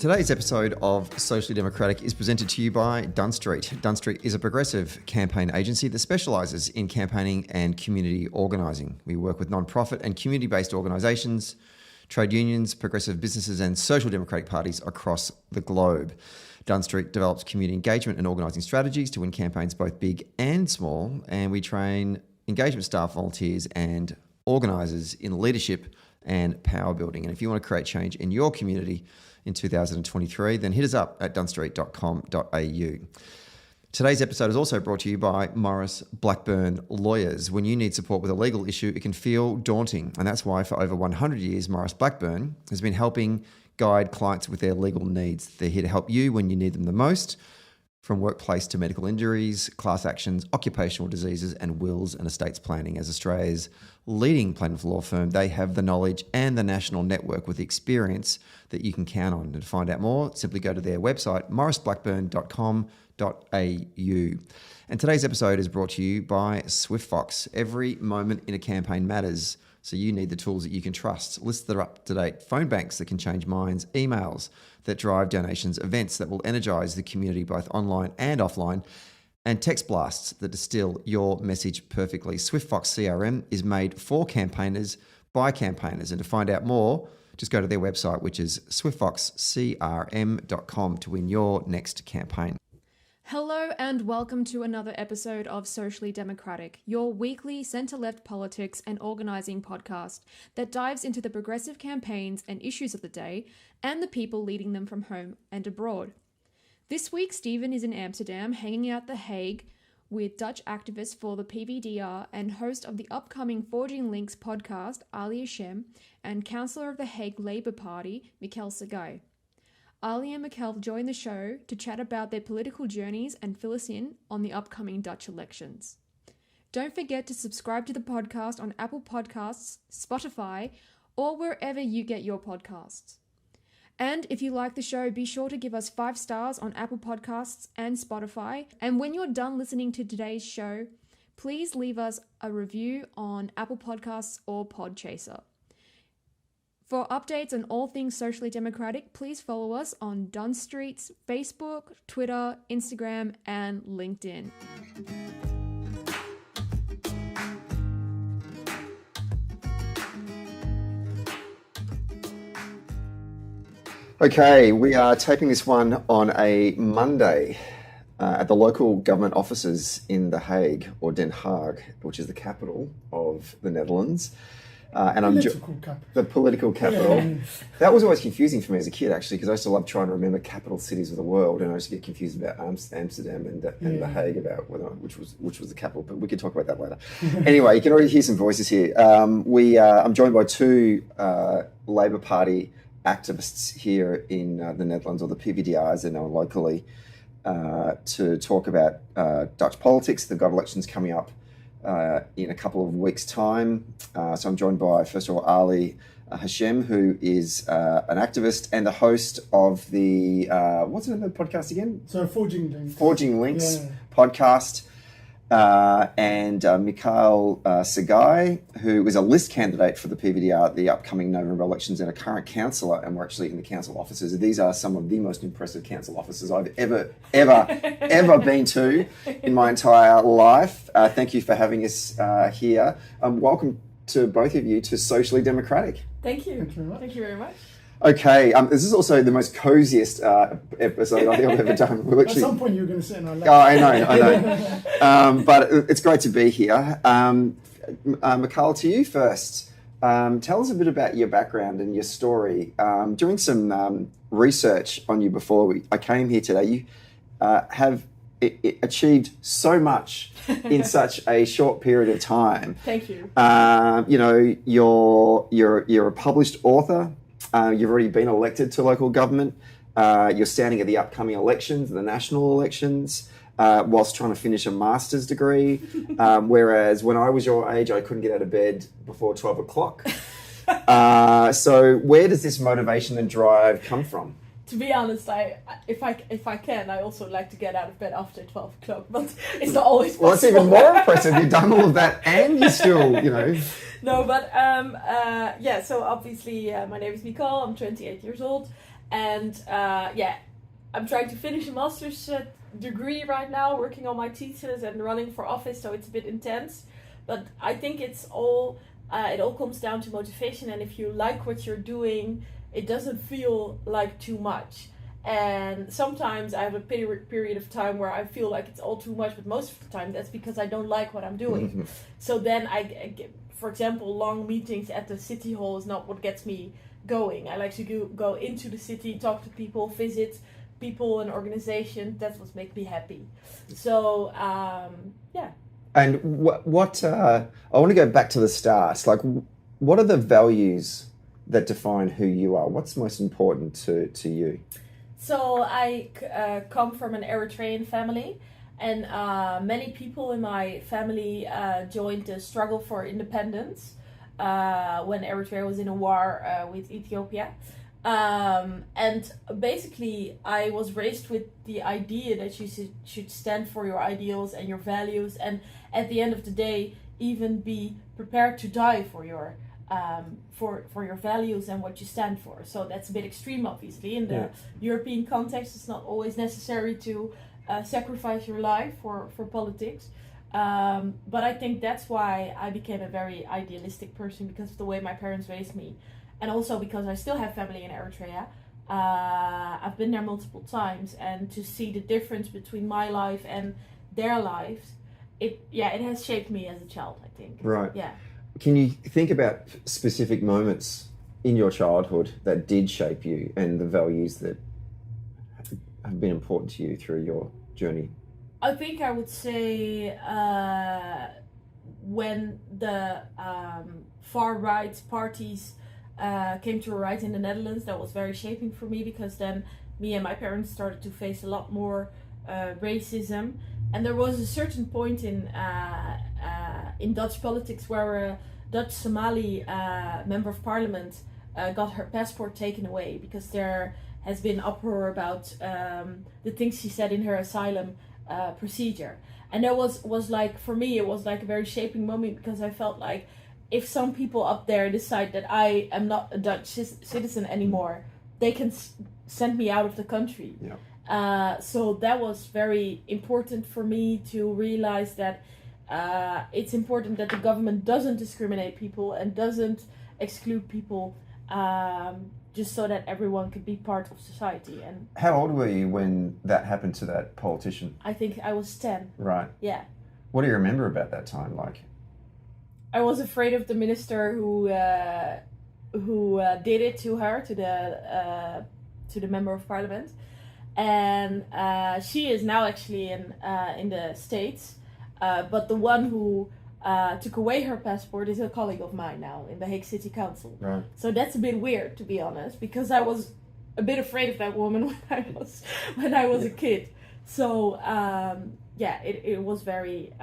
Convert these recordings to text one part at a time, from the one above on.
Today's episode of Socially Democratic is presented to you by Dunn Street. Dunn Street is a progressive campaign agency that specialises in campaigning and community organising. We work with non-profit and community-based organisations, trade unions, progressive businesses and social democratic parties across the globe. Dunn Street develops community engagement and organising strategies to win campaigns both big and small, and we train engagement staff, volunteers and organisers in leadership and power building. And if you want to create change in your community in 2023, then hit us up at dunstreet.com.au. Today's episode is also brought to you by Maurice Blackburn Lawyers. When you need support with a legal issue, it can feel daunting. And that's why for over 100 years, Maurice Blackburn has been helping guide clients with their legal needs. They're here to help you when you need them the most, from workplace to medical injuries, class actions, occupational diseases, and wills and estates planning. As Australia's leading plaintiff law firm, they have the knowledge and the national network with the experience that you can count on. And to find out more, simply go to their website, mauriceblackburn.com.au. And today's episode is brought to you by SwiftFox. Every moment in a campaign matters, so you need the tools that you can trust. Lists that are up-to-date, phone banks that can change minds, emails that drive donations, events that will energise the community both online and offline, and text blasts that distill your message perfectly. SwiftFox CRM is made for campaigners by campaigners. And to find out more, just go to their website, which is swiftfoxcrm.com to win your next campaign. Hello and welcome to another episode of Socially Democratic, your weekly centre-left politics and organising podcast that dives into the progressive campaigns and issues of the day and the people leading them from home and abroad. This week, Stephen is in Amsterdam hanging out The Hague with Dutch activist for the PVDR and host of the upcoming ForgingLinks podcast, Ali Hashem, and councillor of the Hague Labour Party, Mikal Tseggai. Ali and Mikal join the show to chat about their political journeys and fill us in on the upcoming Dutch elections. Don't forget to subscribe to the podcast on Apple Podcasts, Spotify, or wherever you get your podcasts. And if you like the show, be sure to give us 5 stars on Apple Podcasts and Spotify. And when you're done listening to today's show, please leave us a review on Apple Podcasts or Podchaser. For updates on all things socially democratic, please follow us on Dunn Street's Facebook, Twitter, Instagram, and LinkedIn. Okay, we are taping this one on a Monday at the local government offices in The Hague, or Den Haag, which is the capital of the Netherlands. The political capital. Yeah. That was always confusing for me as a kid, actually, because I used to love trying to remember capital cities of the world, and I used to get confused about Amsterdam and The Hague about which was the capital. But we could talk about that later. Anyway, you can already hear some voices here. I'm joined by 2 Labour Party activists here in the Netherlands, or the PVDR as they're known locally, to talk about Dutch politics. They've got elections coming up in a couple of weeks' time. So I'm joined by, first of all, Ali Hashem, who is an activist and the host of the, what's the name of the podcast again? So ForgingLinks. ForgingLinks podcast. And Mikal Tseggai, who is a list candidate for the PVDR at the upcoming November elections and a current councillor, and we're actually in the council offices. These are some of the most impressive council offices I've ever been to in my entire life. Thank you for having us here. Welcome to both of you to Socially Democratic. Tthank you. Thank you very much. Okay, this is also the most coziest episode I think I've ever done. At some point you're going to sit in our lap. Oh, I know. But it's great to be here. Mikal, to you first. Tell us a bit about your background and your story. Doing some research on you before I came here today, you have achieved so much in such a short period of time. Thank you. You're a published author. You've already been elected to local government. You're standing at the upcoming elections, the national elections, whilst trying to finish a master's degree. Whereas when I was your age, I couldn't get out of bed before 12 o'clock. So where does this motivation and drive come from? To be honest, if I can, I also like to get out of bed after 12 o'clock, but it's not always possible. Well, that's even more impressive. You've done all of that and you still, No, but so obviously my name is Mikal, I'm 28 years old, And I'm trying to finish a master's degree right now, working on my thesis and running for office, so it's a bit intense. But I think it all comes down to motivation, and if you like what you're doing, it doesn't feel like too much. And sometimes I have a period of time where I feel like it's all too much, but most of the time that's because I don't like what I'm doing. So then I get, for example, long meetings at the city hall is not what gets me going. I like to go into the city, talk to people, visit people and organizations. That's what makes me happy. So And what I want to go back to the start. Like, what are the values that define who you are? What's most important to you? So I come from an Eritrean family, and many people in my family joined the struggle for independence when Eritrea was in a war with Ethiopia. And basically I was raised with the idea that you should stand for your ideals and your values, and at the end of the day even be prepared to die for your values and what you stand for. So that's a bit extreme, obviously. In the European context, it's not always necessary to sacrifice your life for politics. But I think that's why I became a very idealistic person, because of the way my parents raised me. And also because I still have family in Eritrea. I've been there multiple times, and to see the difference between my life and their lives, it has shaped me as a child, I think. Right. Yeah. Can you think about specific moments in your childhood that did shape you and the values that have been important to you through your journey? I think I would say when the far-right parties came to a rise in the Netherlands, that was very shaping for me, because then me and my parents started to face a lot more racism. And there was a certain point in Dutch politics where a Dutch Somali member of parliament got her passport taken away, because there has been uproar about the things she said in her asylum procedure. And that was like, for me, it was like a very shaping moment, because I felt like if some people up there decide that I am not a Dutch citizen anymore, they can send me out of the country. Yeah. So that was very important for me to realize that it's important that the government doesn't discriminate people and doesn't exclude people, just so that everyone could be part of society. And how old were you when that happened to that politician? I think I was 10. Right. Yeah. What do you remember about that time like? I was afraid of the minister who did it to her, to the member of parliament, and she is now actually in the States, but the one who took away her passport is a colleague of mine now in the Hague City Council. Right. So that's a bit weird, to be honest, because I was a bit afraid of that woman when I was a kid. So it was very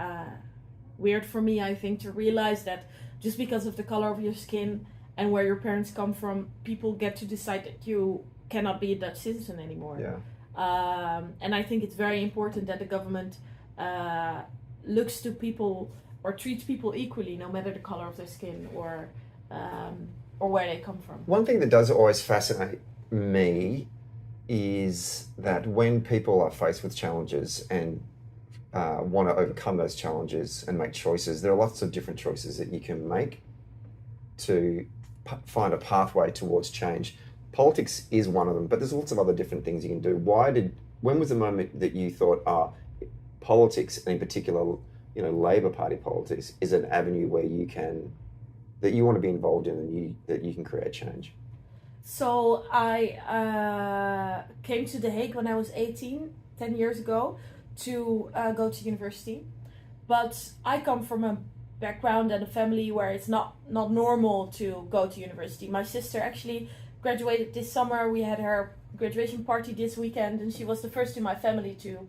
weird for me, I think, to realize that just because of the color of your skin and where your parents come from, people get to decide that you cannot be a Dutch citizen anymore. Yeah. And I think it's very important that the government looks to people or treats people equally, no matter the color of their skin or where they come from. One thing that does always fascinate me is that when people are faced with challenges and want to overcome those challenges and make choices, there are lots of different choices that you can make to find a pathway towards change. Politics is one of them, but there's lots of other different things you can do. When was the moment that you thought, politics, and in particular, Labour Party politics, is an avenue where that you want to be involved in and that you can create change? So I came to The Hague when I was 18, 10 years ago, to go to university. But I come from a background and a family where it's not normal to go to university. My sister actually graduated this summer. We had her graduation party this weekend, and she was the first in my family to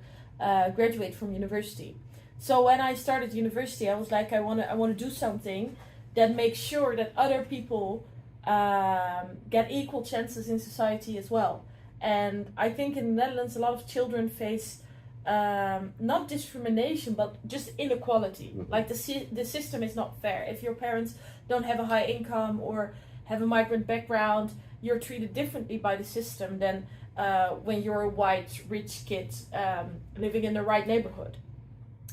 graduate from university. So when I started university, I was like, I want to do something that makes sure that other people get equal chances in society as well. And I think in the Netherlands, a lot of children face not discrimination, but just inequality. Mm-hmm. Like the system is not fair. If your parents don't have a high income or have a migrant background, you're treated differently by the system than when you're a white, rich kid living in the right neighborhood.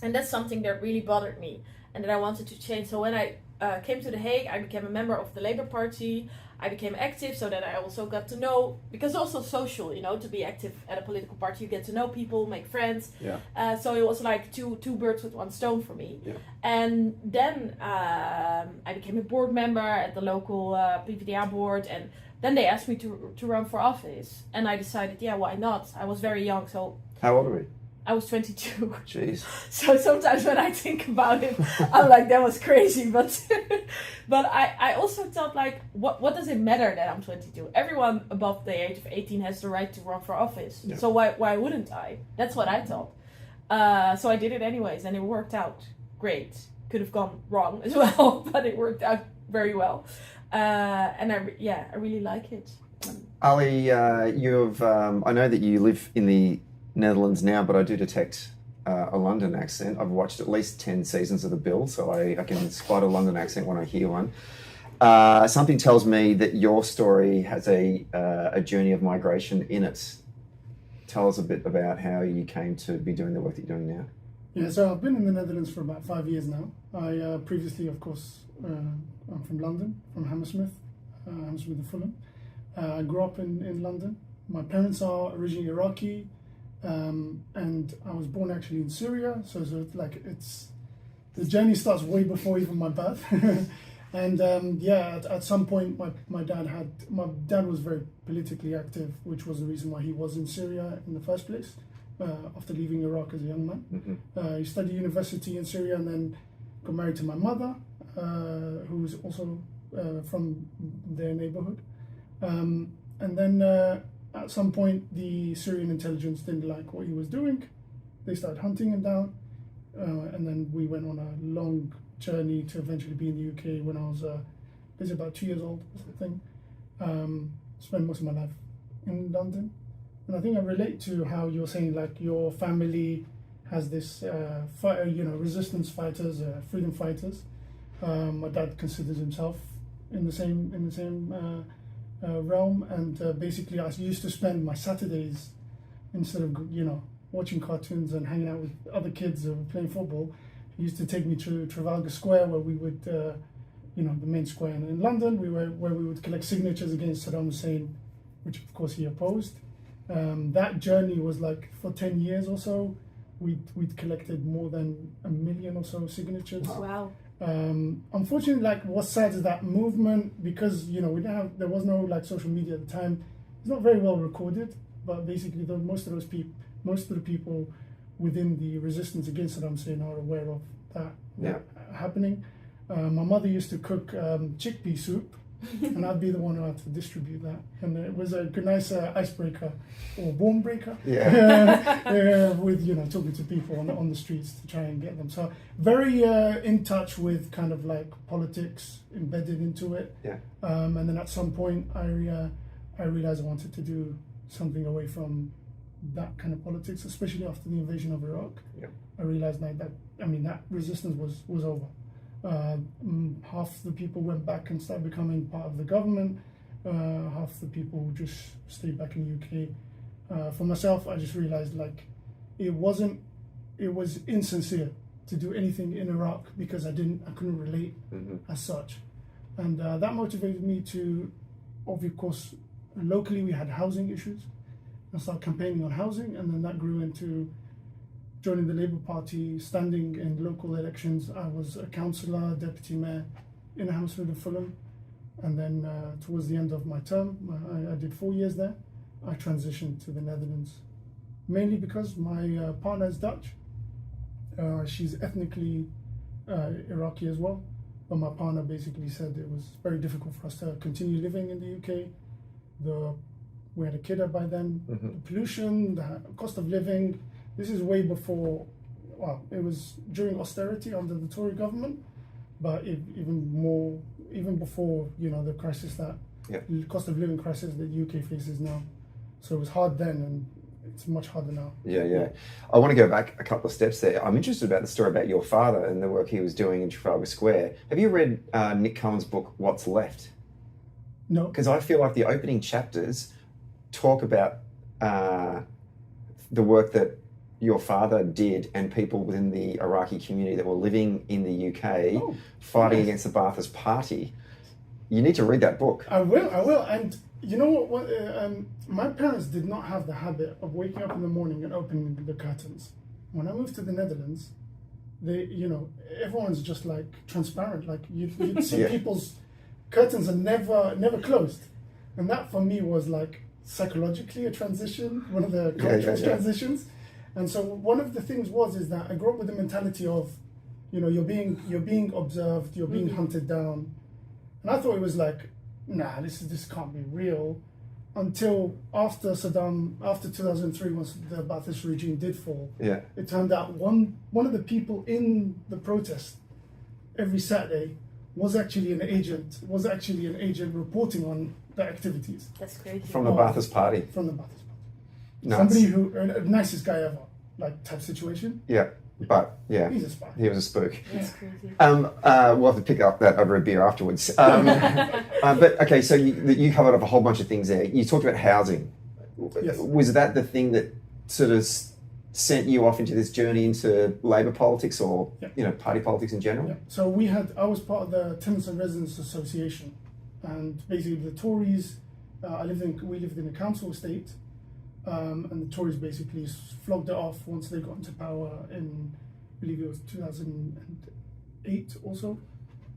And that's something that really bothered me and that I wanted to change. So when I came to The Hague, I became a member of the Labour Party. I became active so that I also got to know, because also social, to be active at a political party, you get to know people, make friends. Yeah. So it was like two birds with one stone for me. Yeah. And then I became a board member at the local PvdA board, and then they asked me to run for office. And I decided, yeah, why not? I was very young, so... How old are we? I was 22. Jeez. So sometimes when I think about it, I'm like, that was crazy. But I also thought, like, what does it matter that I'm 22? Everyone above the age of 18 has the right to run for office. Yeah. So why wouldn't I? That's what I thought. So I did it anyways, and it worked out great. Could have gone wrong as well, but it worked out very well. And I really like it. Ali, you've I know that you live in the Netherlands now, but I do detect a London accent. I've watched at least 10 seasons of The Bill, so I can spot a London accent when I hear one. Something tells me that your story has a journey of migration in it. Tell us a bit about how you came to be doing the work that you're doing now. Yeah, so I've been in the Netherlands for about 5 years now. I previously, of course, I'm from London, from Hammersmith and Fulham. I grew up in London. My parents are originally Iraqi. And I was born actually in Syria, so the journey starts way before even my birth. And at some point my dad was very politically active, which was the reason why he was in Syria in the first place, after leaving Iraq as a young man. Mm-hmm. He studied university in Syria and then got married to my mother, who was also from their neighborhood. And then at some point, the Syrian intelligence didn't like what he was doing. They started hunting him down. And then we went on a long journey to eventually be in the UK when I was basically about 2 years old, or something. Spent most of my life in London. And I think I relate to how you're saying, like, your family has this, resistance fighters, freedom fighters. My dad considers himself in the same realm, and basically I used to spend my Saturdays, instead of watching cartoons and hanging out with other kids who were playing football, he used to take me to Trafalgar Square, where we would the main square in London, where we would collect signatures against Saddam Hussein, which of course he opposed. That journey was like for 10 years or so. We'd collected more than 1 million or so signatures. Wow. Unfortunately, like, what's sad is that movement, because there was no like social media at the time. It's not very well recorded, but basically most of the people within the resistance against Saddam Hussein are aware of that happening. My mother used to cook chickpea soup, and I'd be the one who had to distribute that, and it was a nice icebreaker or bone breaker. With talking to people on the streets to try and get them. So very in touch with kind of like politics embedded into it. And then at some point I realized I wanted to do something away from that kind of politics, especially after the invasion of Iraq. I realized that resistance was over. Half the people went back and started becoming part of the government. Half the people just stayed back in the UK. For myself, I just realized, like, it was insincere to do anything in Iraq because I couldn't relate as such. And that motivated me to, of course, locally we had housing issues. I started campaigning on housing, and then that grew into joining the Labour Party, standing in local elections. I was a councillor, deputy mayor in Hammersmith and Fulham. And then towards the end of my term, I did 4 years there. I transitioned to the Netherlands, mainly because my partner is Dutch. She's ethnically Iraqi as well. But my partner basically said it was very difficult for us to continue living in the UK. We had a kid by then. The pollution, the cost of living. This is way before, it was during austerity under the Tory government, but even before, the crisis the cost of living crisis that the UK faces now. So it was hard then, and it's much harder now. I want to go back a couple of steps there. I'm interested about the story about your father and the work he was doing in Trafalgar Square. Have you read Nick Cohen's book, What's Left? No. Because I feel like the opening chapters talk about the work that your father did and people within the Iraqi community that were living in the UK fighting against the Ba'athist Party. You need to read that book. I will. And you know what? My parents did not have the habit of waking up in the morning and opening the curtains. When I moved to the Netherlands, everyone's just like transparent. Like you'd see people's curtains are never closed, and that for me was like psychologically a transition, one of the cultural transitions. And so one of the things is that I grew up with the mentality of, you're being observed, you're being hunted down, and I thought it was like, nah, this can't be real, until after 2003, once the Ba'athist regime did fall. Yeah. It turned out one of the people in the protest every Saturday was actually an agent reporting on the activities. That's crazy. From the Ba'athist Party. From the Ba'athist Party. Nuts. Somebody who, nicest guy ever, like type situation. Yeah, but yeah, he's a spy. He was a spook. That's crazy. We'll have to pick up that over a beer afterwards. But okay, so you covered up a whole bunch of things there. You talked about housing. Yes. Was that the thing that sort of sent you off into this journey into Labour politics or party politics in general? Yeah. So I was part of the Tenants and Residents Association, and basically the Tories. We lived in a council estate. And the Tories basically flogged it off once they got into power in, I believe it was 2008 or so.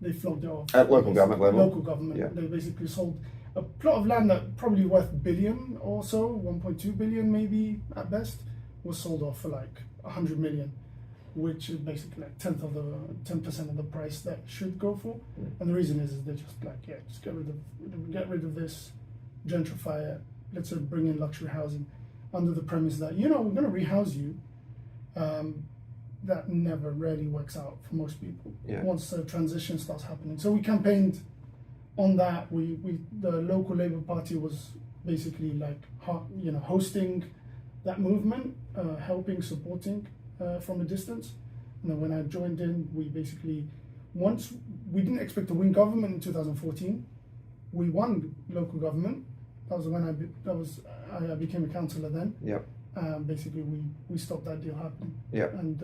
They flogged it off. At local government level? Local government. Yeah. They basically sold a plot of land that probably worth $1 billion or so, 1.2 billion maybe at best, was sold off for like 100 million, which is basically like 10% of the price that should go for. And the reason is they're just like, just get rid of this, gentrify it. Let's bring in luxury housing under the premise that, we're going to rehouse you. That never really works out for most people once the transition starts happening. So we campaigned on that. The local Labour Party was basically like, hosting that movement, helping, supporting from a distance. And then when I joined in, we didn't expect to win government in 2014. We won local government. That was when I became a councillor then. Yep. Basically, we stopped that deal happening. Yep. And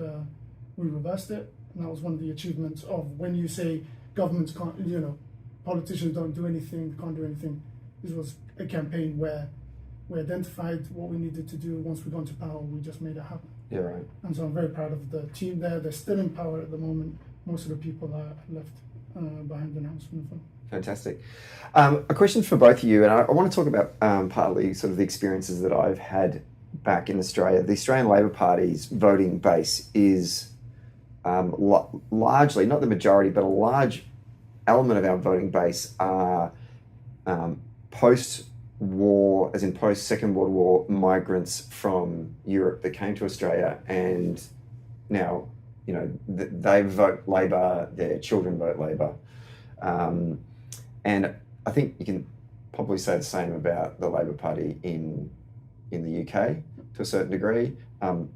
we reversed it. And that was one of the achievements of when you say governments can't, politicians don't do anything, can't do anything. This was a campaign where we identified what we needed to do. Once we got into power, we just made it happen. Yeah, right. And so I'm very proud of the team there. They're still in power at the moment. Most of the people are left behind the house from the phone. Fantastic. A question for both of you, and I want to talk about partly sort of the experiences that I've had back in Australia. The Australian Labor Party's voting base is largely, not the majority, but a large element of our voting base are post-war, as in post-Second World War, migrants from Europe that came to Australia, and now, they vote Labor, their children vote Labor. And I think you can probably say the same about the Labor Party in the UK to a certain degree. I'll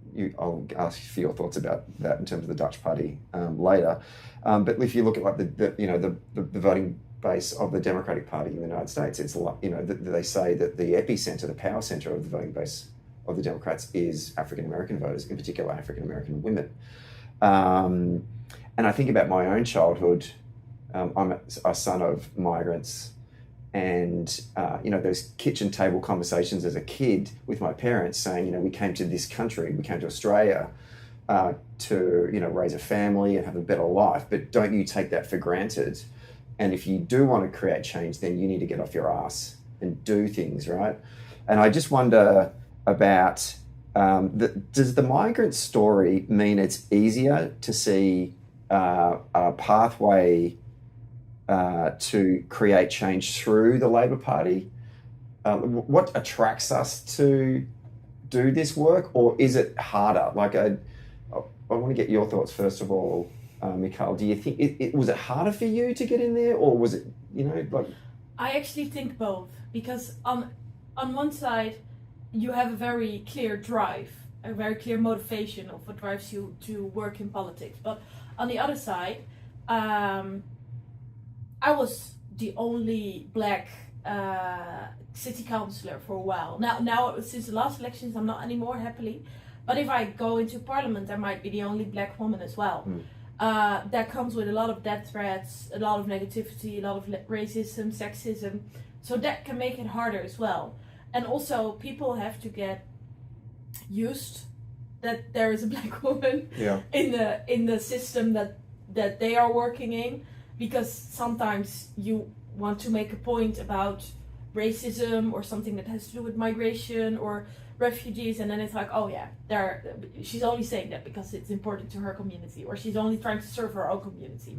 ask you for your thoughts about that in terms of the Dutch Party later. But if you look at like the voting base of the Democratic Party in the United States, it's they say that the epicenter, the power center of the voting base of the Democrats is African American voters, in particular African American women. And I think about my own childhood. I'm a son of migrants, and those kitchen table conversations as a kid with my parents saying, we came to this country, we came to Australia to raise a family and have a better life, but don't you take that for granted. And if you do want to create change, then you need to get off your ass and do things, right? And I just wonder about, does the migrant story mean it's easier to see a pathway to create change through the Labor Party? What attracts us to do this work, or is it harder? Like, I want to get your thoughts first of all, Mikal. Do you think was it harder for you to get in there, or was it, I actually think both, because on one side you have a very clear drive, a very clear motivation of what drives you to work in politics, but on the other side, I was the only black city councillor for a while. Now since the last elections, I'm not anymore, happily. But if I go into parliament, I might be the only black woman as well. That comes with a lot of death threats, a lot of negativity, a lot of racism, sexism. So that can make it harder as well. And also, people have to get used that there is a black woman in the system that they are working in, because sometimes you want to make a point about racism or something that has to do with migration or refugees, and then it's like, oh yeah, she's only saying that because it's important to her community, or she's only trying to serve her own community.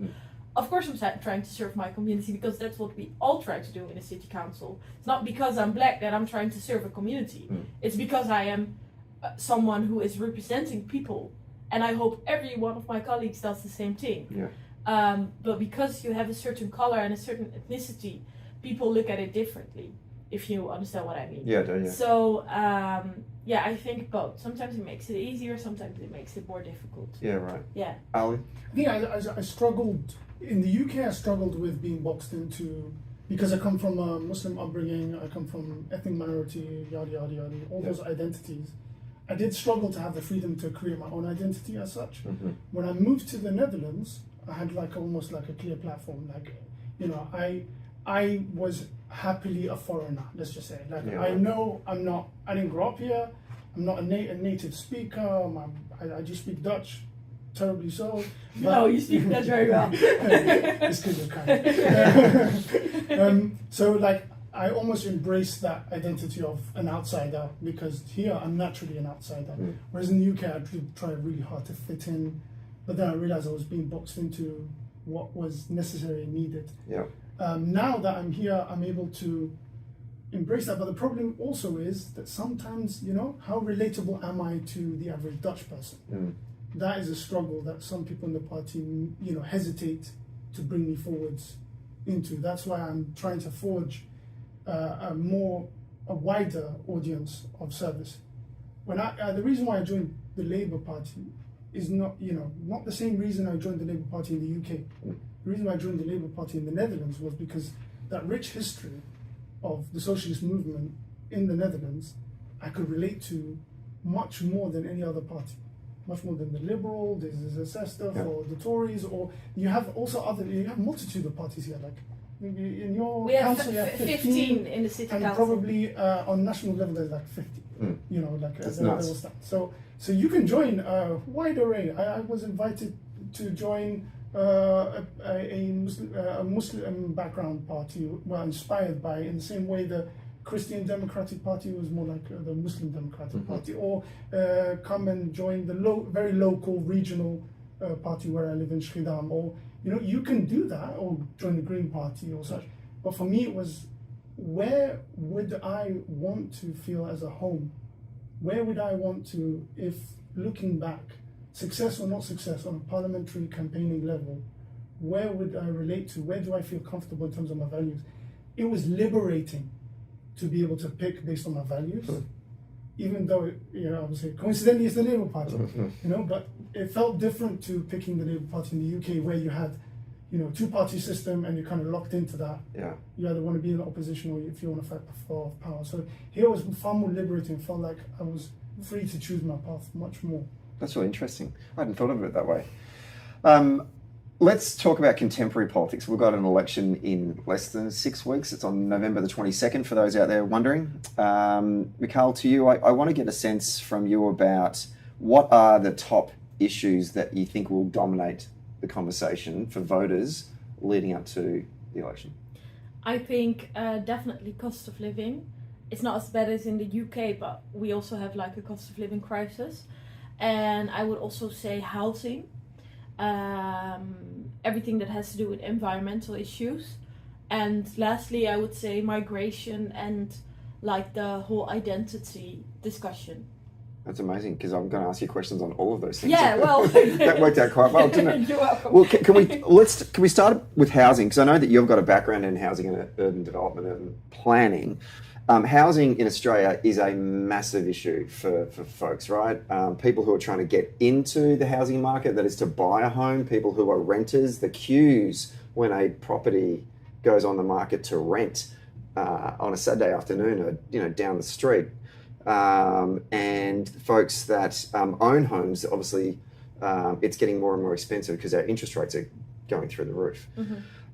Of course I'm trying to serve my community, because that's what we all try to do in a city council. It's not because I'm black that I'm trying to serve a community. It's because I am someone who is representing people, and I hope every one of my colleagues does the same thing. But because you have a certain color and a certain ethnicity, people look at it differently, if you understand what I mean. So I think both. Sometimes it makes it easier, sometimes it makes it more difficult. Ali? I struggled in the UK. I struggled with being boxed into, because I come from a Muslim upbringing, I come from ethnic minority, yada yada yada, all those identities. I did struggle to have the freedom to create my own identity as such. When I moved to the Netherlands, I had almost like a clear platform. I was happily a foreigner, let's just say. I know I didn't grow up here, I'm not a native speaker, I just speak Dutch, terribly so. No, you speak Dutch very well. It's because you're kind. So I almost embraced that identity of an outsider, because here I'm naturally an outsider. Whereas in the UK I did try really hard to fit in, but then I realized I was being boxed into what was necessary and needed. Now that I'm here, I'm able to embrace that. But the problem also is that sometimes, how relatable am I to the average Dutch person? That is a struggle that some people in the party, hesitate to bring me forwards into. That's why I'm trying to forge a wider audience of service. The reason why I joined the Labour Party is not the same reason I joined the Labour Party in the UK. The reason why I joined the Labour Party in the Netherlands was because that rich history of the socialist movement in the Netherlands, I could relate to much more than any other party. Much more than the Liberal, the Zesestaf, or the Tories, or you have multitude of parties here. In your council, you have 15 in the city council. And probably on national level there's 50. That's nuts. So you can join a wide array. I was invited to join a Muslim background party, inspired by, in the same way the Christian Democratic Party was more like the Muslim Democratic Party, or come and join the very local regional party where I live in Schiedam, or you can do that, or join the Green Party or such. But for me it was, where would I want to feel as a home? Where would I want to, if looking back, success or not success on a parliamentary campaigning level, where would I relate to? Where do I feel comfortable in terms of my values? It was liberating to be able to pick based on my values, even though, obviously, coincidentally it's the Labour Party, but it felt different to picking the Labour Party in the UK, where you had, two-party system, and you're kind of locked into that. You either want to be in the opposition, or if you want to fight for power. So here it was far more liberating. It felt like I was free to choose my path much more. That's really interesting. I hadn't thought of it that way. Let's talk about contemporary politics. We've got an election in less than 6 weeks. It's on November the 22nd, for those out there wondering. Mikal, to you, I want to get a sense from you about what are the top issues that you think will dominate the conversation for voters leading up to the election. I think definitely cost of living. It's not as bad as in the UK, but we also have a cost of living crisis. And I would also say housing. Everything that has to do with environmental issues, and lastly I would say migration and the whole identity discussion. That's amazing, because I'm going to ask you questions on all of those things. Yeah, well, that worked out quite well, didn't it? You're welcome. Well, can we start with housing, because I know that you've got a background in housing and urban development and planning. Housing in Australia is a massive issue for folks, right? People who are trying to get into the housing market, that is to buy a home, people who are renters, the queues when a property goes on the market to rent on a Saturday afternoon are down the street, and folks that own homes, obviously it's getting more and more expensive because our interest rates are going through the roof.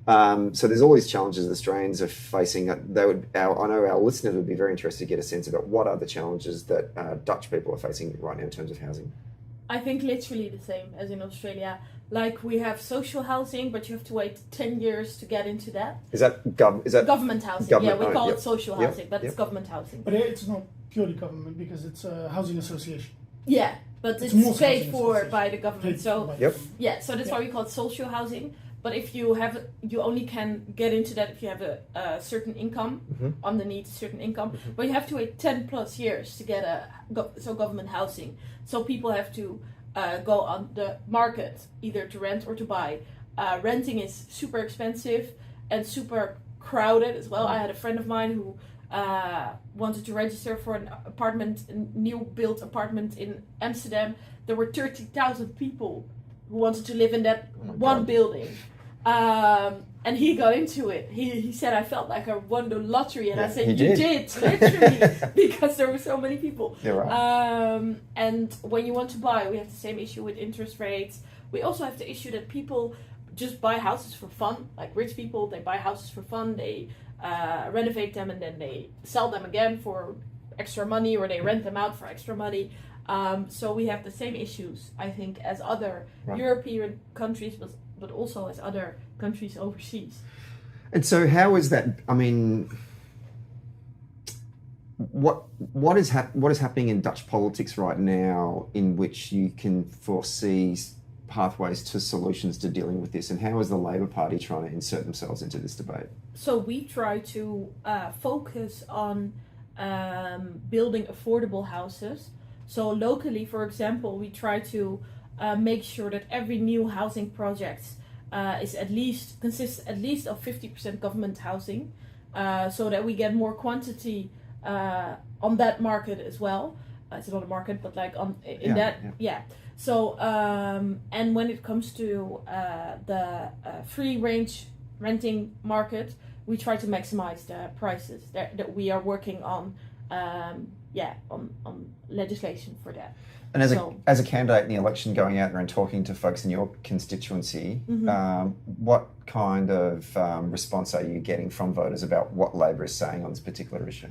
So there's all these challenges that Australians are facing. I know our listeners would be very interested to get a sense about what are the challenges that Dutch people are facing right now in terms of housing. I think literally the same as in Australia. Like, we have social housing, but you have to wait 10 years to get into that. Is that government housing? We call yep. it social housing, but it's government housing. But it's not purely government because it's a housing association. Yeah, but it's paid for by the government. So that's why we call it social housing. But if you only can get into that if you have a certain income, underneath a certain income. But you have to wait 10 plus years to get government housing. So people have to go on the market, either to rent or to buy. Renting is super expensive and super crowded as well. I had a friend of mine who wanted to register for an apartment, a new built apartment in Amsterdam. There were 30,000 people who wanted to live in that one building. And he got into it. He said, I felt like I won the lottery. And I said, you did, literally, because there were so many people. Yeah, right. And when you want to buy, we have the same issue with interest rates. We also have the issue that people just buy houses for fun. Like rich people, they buy houses for fun. They renovate them and then they sell them again for extra money, or they rent them out for extra money. So we have the same issues, I think, as other European countries, but also as other countries overseas. And so how is that, I mean, what is happening in Dutch politics right now in which you can foresee pathways to solutions to dealing with this, and how is the Labour Party trying to insert themselves into this debate? So we try to focus on building affordable houses. So locally, for example, we try to make sure that every new housing project consists at least of 50% government housing, so that we get more quantity on that market as well. It's not a market, but like So and when it comes to the free range renting market, we try to maximize the prices. That we are working on on legislation for that. And as a candidate in the election, going out there and talking to folks in your constituency, what kind of response are you getting from voters about what Labor is saying on this particular issue?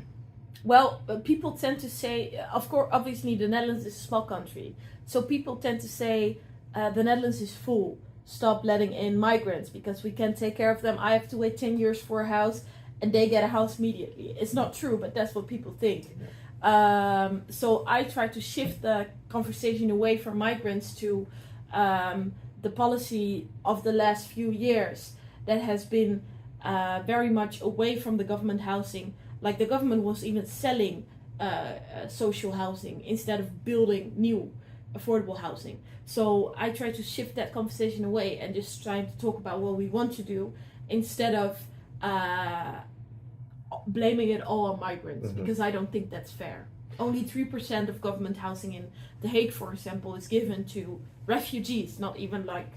Well, people tend to say, of course, obviously the Netherlands is a small country, so people tend to say the Netherlands is full. Stop letting in migrants because we can't take care of them. I have to wait 10 years for a house, and they get a house immediately. It's not true, but that's what people think. So I try to shift the conversation away from migrants to the policy of the last few years that has been very much away from the government housing. Like the government was even selling social housing instead of building new affordable housing. So I try to shift that conversation away and just try to talk about what we want to do instead of blaming it all on migrants, because I don't think that's fair. Only 3% of government housing in The Hague, for example, is given to refugees, not even like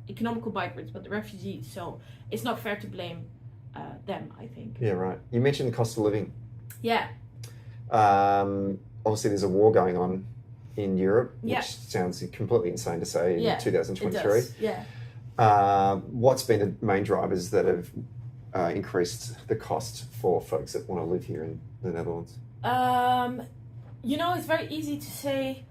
economical migrants, but the refugees. So it's not fair to blame them, I think. Yeah, right. You mentioned the cost of living. Yeah. Obviously, there's a war going on in Europe, which Yeah. sounds completely insane to say in Yeah, 2023. it does. Yeah. What's been the main drivers that have increased the cost for folks that want to live here in the Netherlands? It's very easy to say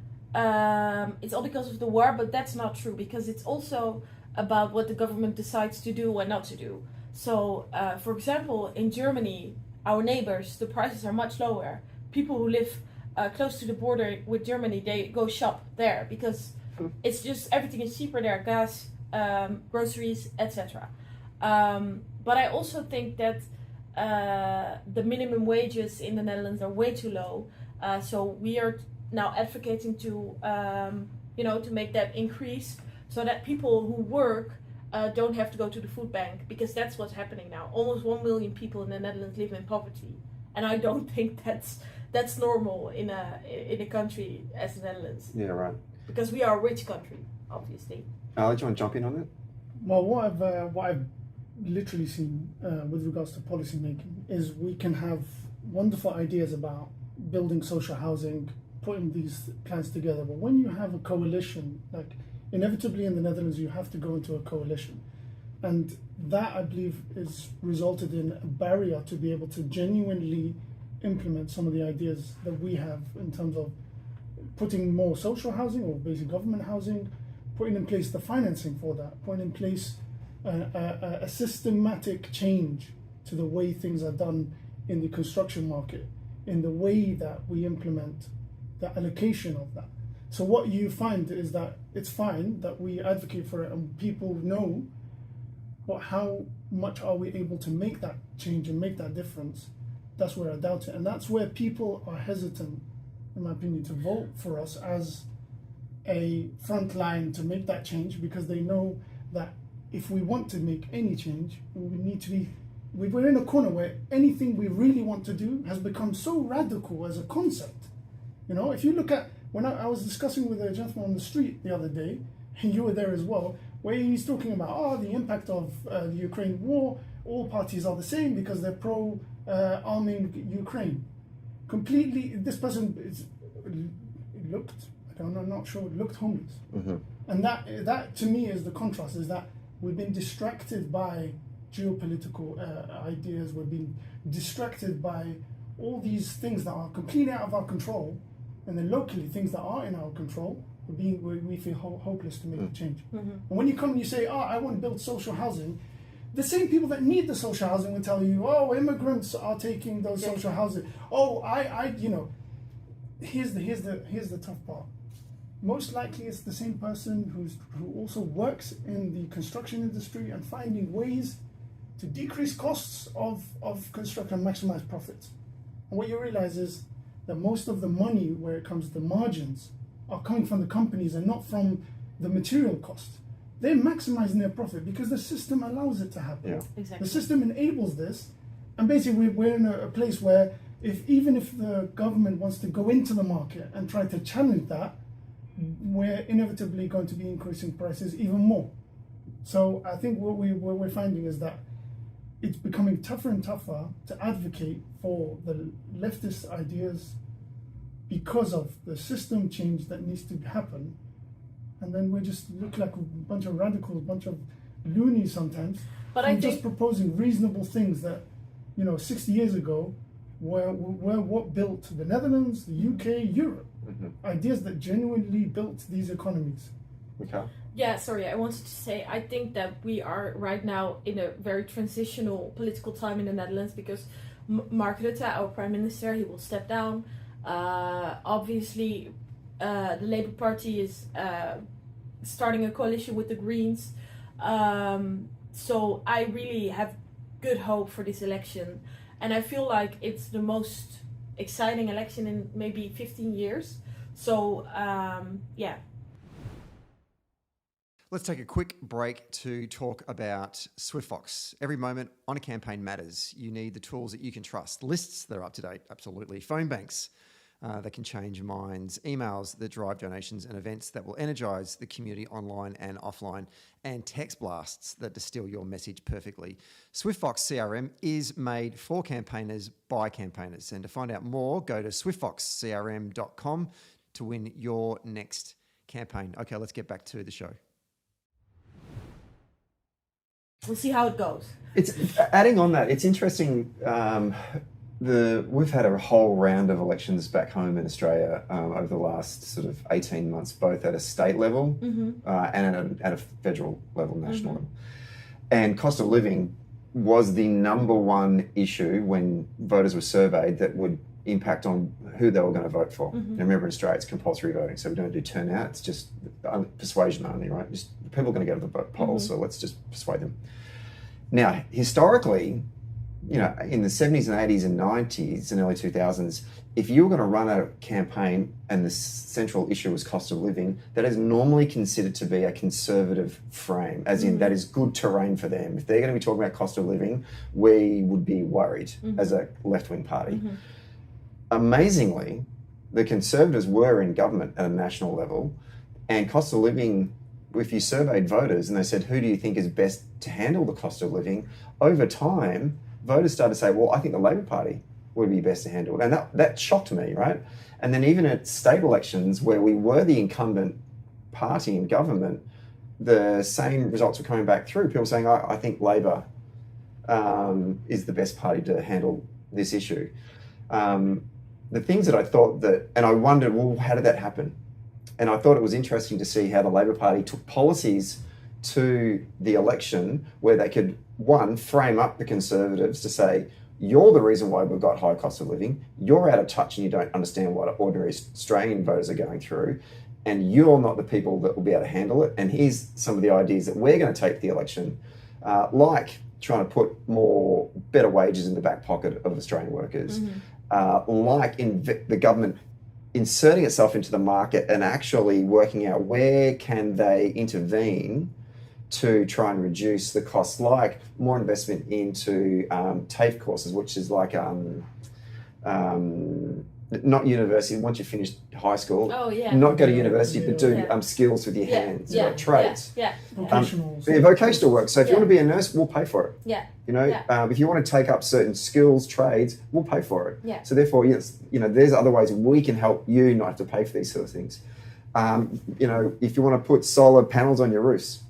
it's all because of the war, but that's not true, because it's also about what the government decides to do and not to do. So, for example, in Germany, our neighbors, the prices are much lower. People who live close to the border with Germany, they go shop there because it's just everything is cheaper there, gas, groceries, etc. But I also think that the minimum wages in the Netherlands are way too low. So we are now advocating to make that increase so that people who work don't have to go to the food bank, because that's what's happening now. Almost 1 million people in the Netherlands live in poverty, and I don't think that's normal in a country as the Netherlands. Yeah, right. Because we are a rich country, obviously. Ali, do you want to jump in on that? Well, what I've literally seen with regards to policy making is we can have wonderful ideas about building social housing, putting these plans together, but when you have a coalition, like inevitably in the Netherlands you have to go into a coalition, and that I believe is resulted in a barrier to be able to genuinely implement some of the ideas that we have in terms of putting more social housing or basic government housing, putting in place the financing for that, putting in place a systematic change to the way things are done in the construction market, in the way that we implement the allocation of that. So what you find is that it's fine that we advocate for it and people know, but how much are we able to make that change and make that difference? That's where I doubt it. And that's where people are hesitant, in my opinion, to vote for us as a front line to make that change, because they know that if we want to make any change, we need to be, we're in a corner where anything we really want to do has become so radical as a concept. You know, if you look at, when I was discussing with a gentleman on the street the other day, and you were there as well, where he's talking about, the impact of the Ukraine war, all parties are the same because they're pro-arming Ukraine. Completely, this person looked, I'm not sure, looked homeless. Mm-hmm. And that to me is the contrast, is that we've been distracted by geopolitical ideas, we've been distracted by all these things that are completely out of our control, and then locally things that are in our control, we feel hopeless to make a change. Mm-hmm. And when you come and you say, I want to build social housing, the same people that need the social housing will tell you, immigrants are taking those social housing. Here's the tough part. Most likely it's the same person who also works in the construction industry and finding ways to decrease costs of construction and maximize profits. And what you realize is that most of the money, where it comes to the margins, are coming from the companies and not from the material cost. They're maximizing their profit because the system allows it to happen. Yeah. Exactly. The system enables this, and basically we're in a place where even if the government wants to go into the market and try to challenge that, we're inevitably going to be increasing prices even more. So I think what we're finding is that it's becoming tougher and tougher to advocate for the leftist ideas because of the system change that needs to happen. And then we just look like a bunch of radicals, a bunch of loonies sometimes. But I think just proposing reasonable things that, 60 years ago were what built the Netherlands, the UK, Europe. Mm-hmm. Ideas that genuinely built these economies. Okay. Yeah, sorry, I wanted to say, I think that we are right now in a very transitional political time in the Netherlands, because Mark Rutte, our Prime Minister, he will step down. Obviously, the Labour Party is starting a coalition with the Greens. So I really have good hope for this election. And I feel like it's the most exciting election in maybe 15 years. So, yeah. Let's take a quick break to talk about SwiftFox. Every moment on a campaign matters. You need the tools that you can trust. Lists that are up to date, absolutely. Phone banks that can change minds. Emails that drive donations, and events that will energise the community online and offline. And text blasts that distill your message perfectly. SwiftFox CRM is made for campaigners by campaigners. And to find out more, go to swiftfoxcrm.com to win your next campaign. Okay, let's get back to the show. We'll see how it goes. It's adding on that. It's interesting. We've had a whole round of elections back home in Australia over the last sort of 18 months, both at a state level and at a federal level, national level. And cost of living was the number one issue when voters were surveyed that would impact on who they were going to vote for. And remember, in Australia, it's compulsory voting, so we don't do turnout. It's just persuasion only, right? Just people are going to go to the polls, so let's just persuade them. Now, historically, in the 70s and 80s and 90s and early 2000s, if you were going to run a campaign and the central issue was cost of living, that is normally considered to be a conservative frame, as in that is good terrain for them. If they're going to be talking about cost of living, we would be worried as a left-wing party. Amazingly, the Conservatives were in government at a national level, and cost of living if you surveyed voters and they said, who do you think is best to handle the cost of living, over time, voters started to say, well, I think the Labor Party would be best to handle it. And that shocked me, right? And then even at state elections where we were the incumbent party in government, the same results were coming back through. People saying, I think Labor is the best party to handle this issue. The things that I thought that, and I wondered, well, how did that happen? And I thought it was interesting to see how the Labor Party took policies to the election where they could, one, frame up the Conservatives to say, you're the reason why we've got high cost of living, you're out of touch and you don't understand what ordinary Australian voters are going through, and you're not the people that will be able to handle it. And here's some of the ideas that we're going to take the election, like trying to put better wages in the back pocket of Australian workers, like the government inserting itself into the market and actually working out where can they intervene to try and reduce the costs, like more investment into TAFE courses, which is like not university, once you finish high school, not go to university, but do skills with your hands, like trades. Vocational work. So if you want to be a nurse, we'll pay for it. If you want to take up certain skills, trades, we'll pay for it. So therefore, yes, there's other ways we can help you not have to pay for these sort of things. If you want to put solar panels on your roofs,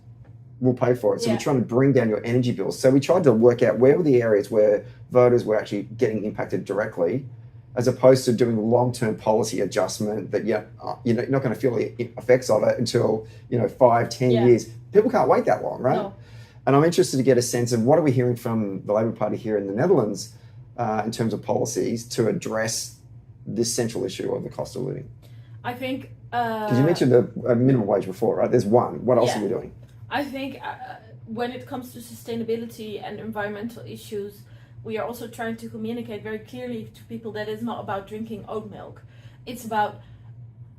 we'll pay for it. So we're trying to bring down your energy bills. So we tried to work out where were the areas where voters were actually getting impacted directly, as opposed to doing long-term policy adjustment that you're not going to feel the effects of it until 5-10 years. People can't wait that long, right? No. And I'm interested to get a sense of what are we hearing from the Labor Party here in the Netherlands in terms of policies to address this central issue of the cost of living. I think because you mentioned the minimum wage before, right? There's one. What else are we doing? I think when it comes to sustainability and environmental issues, we are also trying to communicate very clearly to people that it's not about drinking oat milk. It's about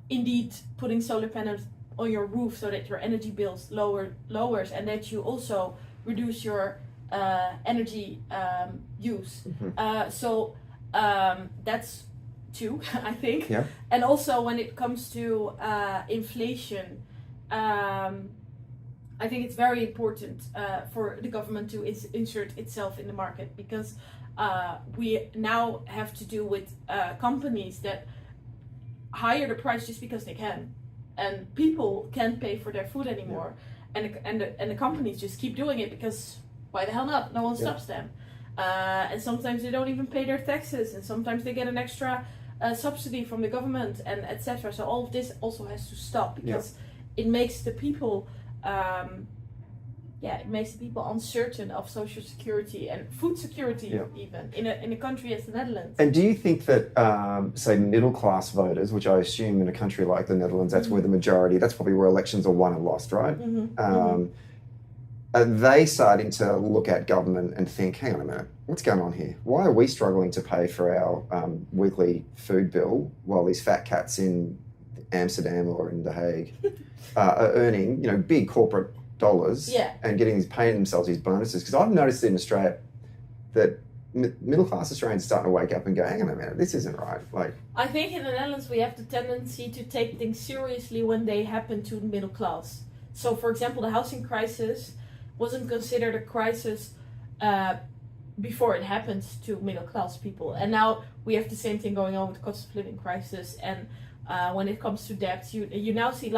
indeed putting solar panels on your roof so that your energy bills lowers and that you also reduce your energy use. So that's two, I think. Yeah. And also when it comes to inflation, I think it's very important for the government to insert itself in the market, because we now have to do with companies that higher the price just because they can, and people can't pay for their food anymore, and the companies just keep doing it because why the hell not? No one stops them, and sometimes they don't even pay their taxes, and sometimes they get an extra subsidy from the government, and etc. So all of this also has to stop, because it makes the people. It makes the people uncertain of social security and food security, even in a country as the Netherlands. And do you think that, say, middle class voters, which I assume in a country like the Netherlands, that's where the majority, that's probably where elections are won and lost, right? Are they starting to look at government and think, hang on a minute, what's going on here? Why are we struggling to pay for our weekly food bill while these fat cats in Amsterdam or in The Hague are earning, big corporate dollars and paying themselves these bonuses? Because I've noticed in Australia that middle class Australians are starting to wake up and go, hang on a minute, this isn't right. I think in the Netherlands we have the tendency to take things seriously when they happen to the middle class. So, for example, the housing crisis wasn't considered a crisis before it happened to middle class people, and now we have the same thing going on with the cost of living crisis. And when it comes to debt, you now see,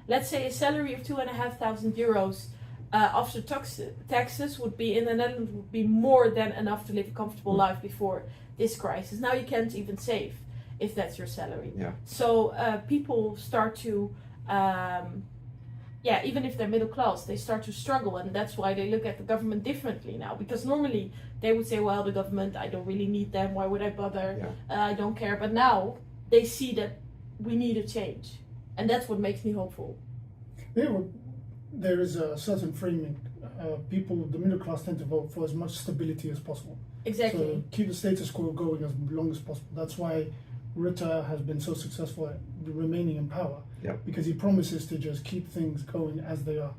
let's say a salary of 2,500 euros after taxes would be in the Netherlands would be more than enough to live a comfortable life before this crisis. Now you can't even save if that's your salary. So people start to even if they're middle class, they start to struggle, and that's why they look at the government differently now, because normally they would say, well, the government, I don't really need them, why would I bother, I don't care. But now they see that we need a change, and that's what makes me hopeful. There is a certain framing. People, the middle class, tend to vote for as much stability as possible. Exactly. So keep the status quo going as long as possible. That's why Rutte has been so successful at remaining in power, because he promises to just keep things going as they are.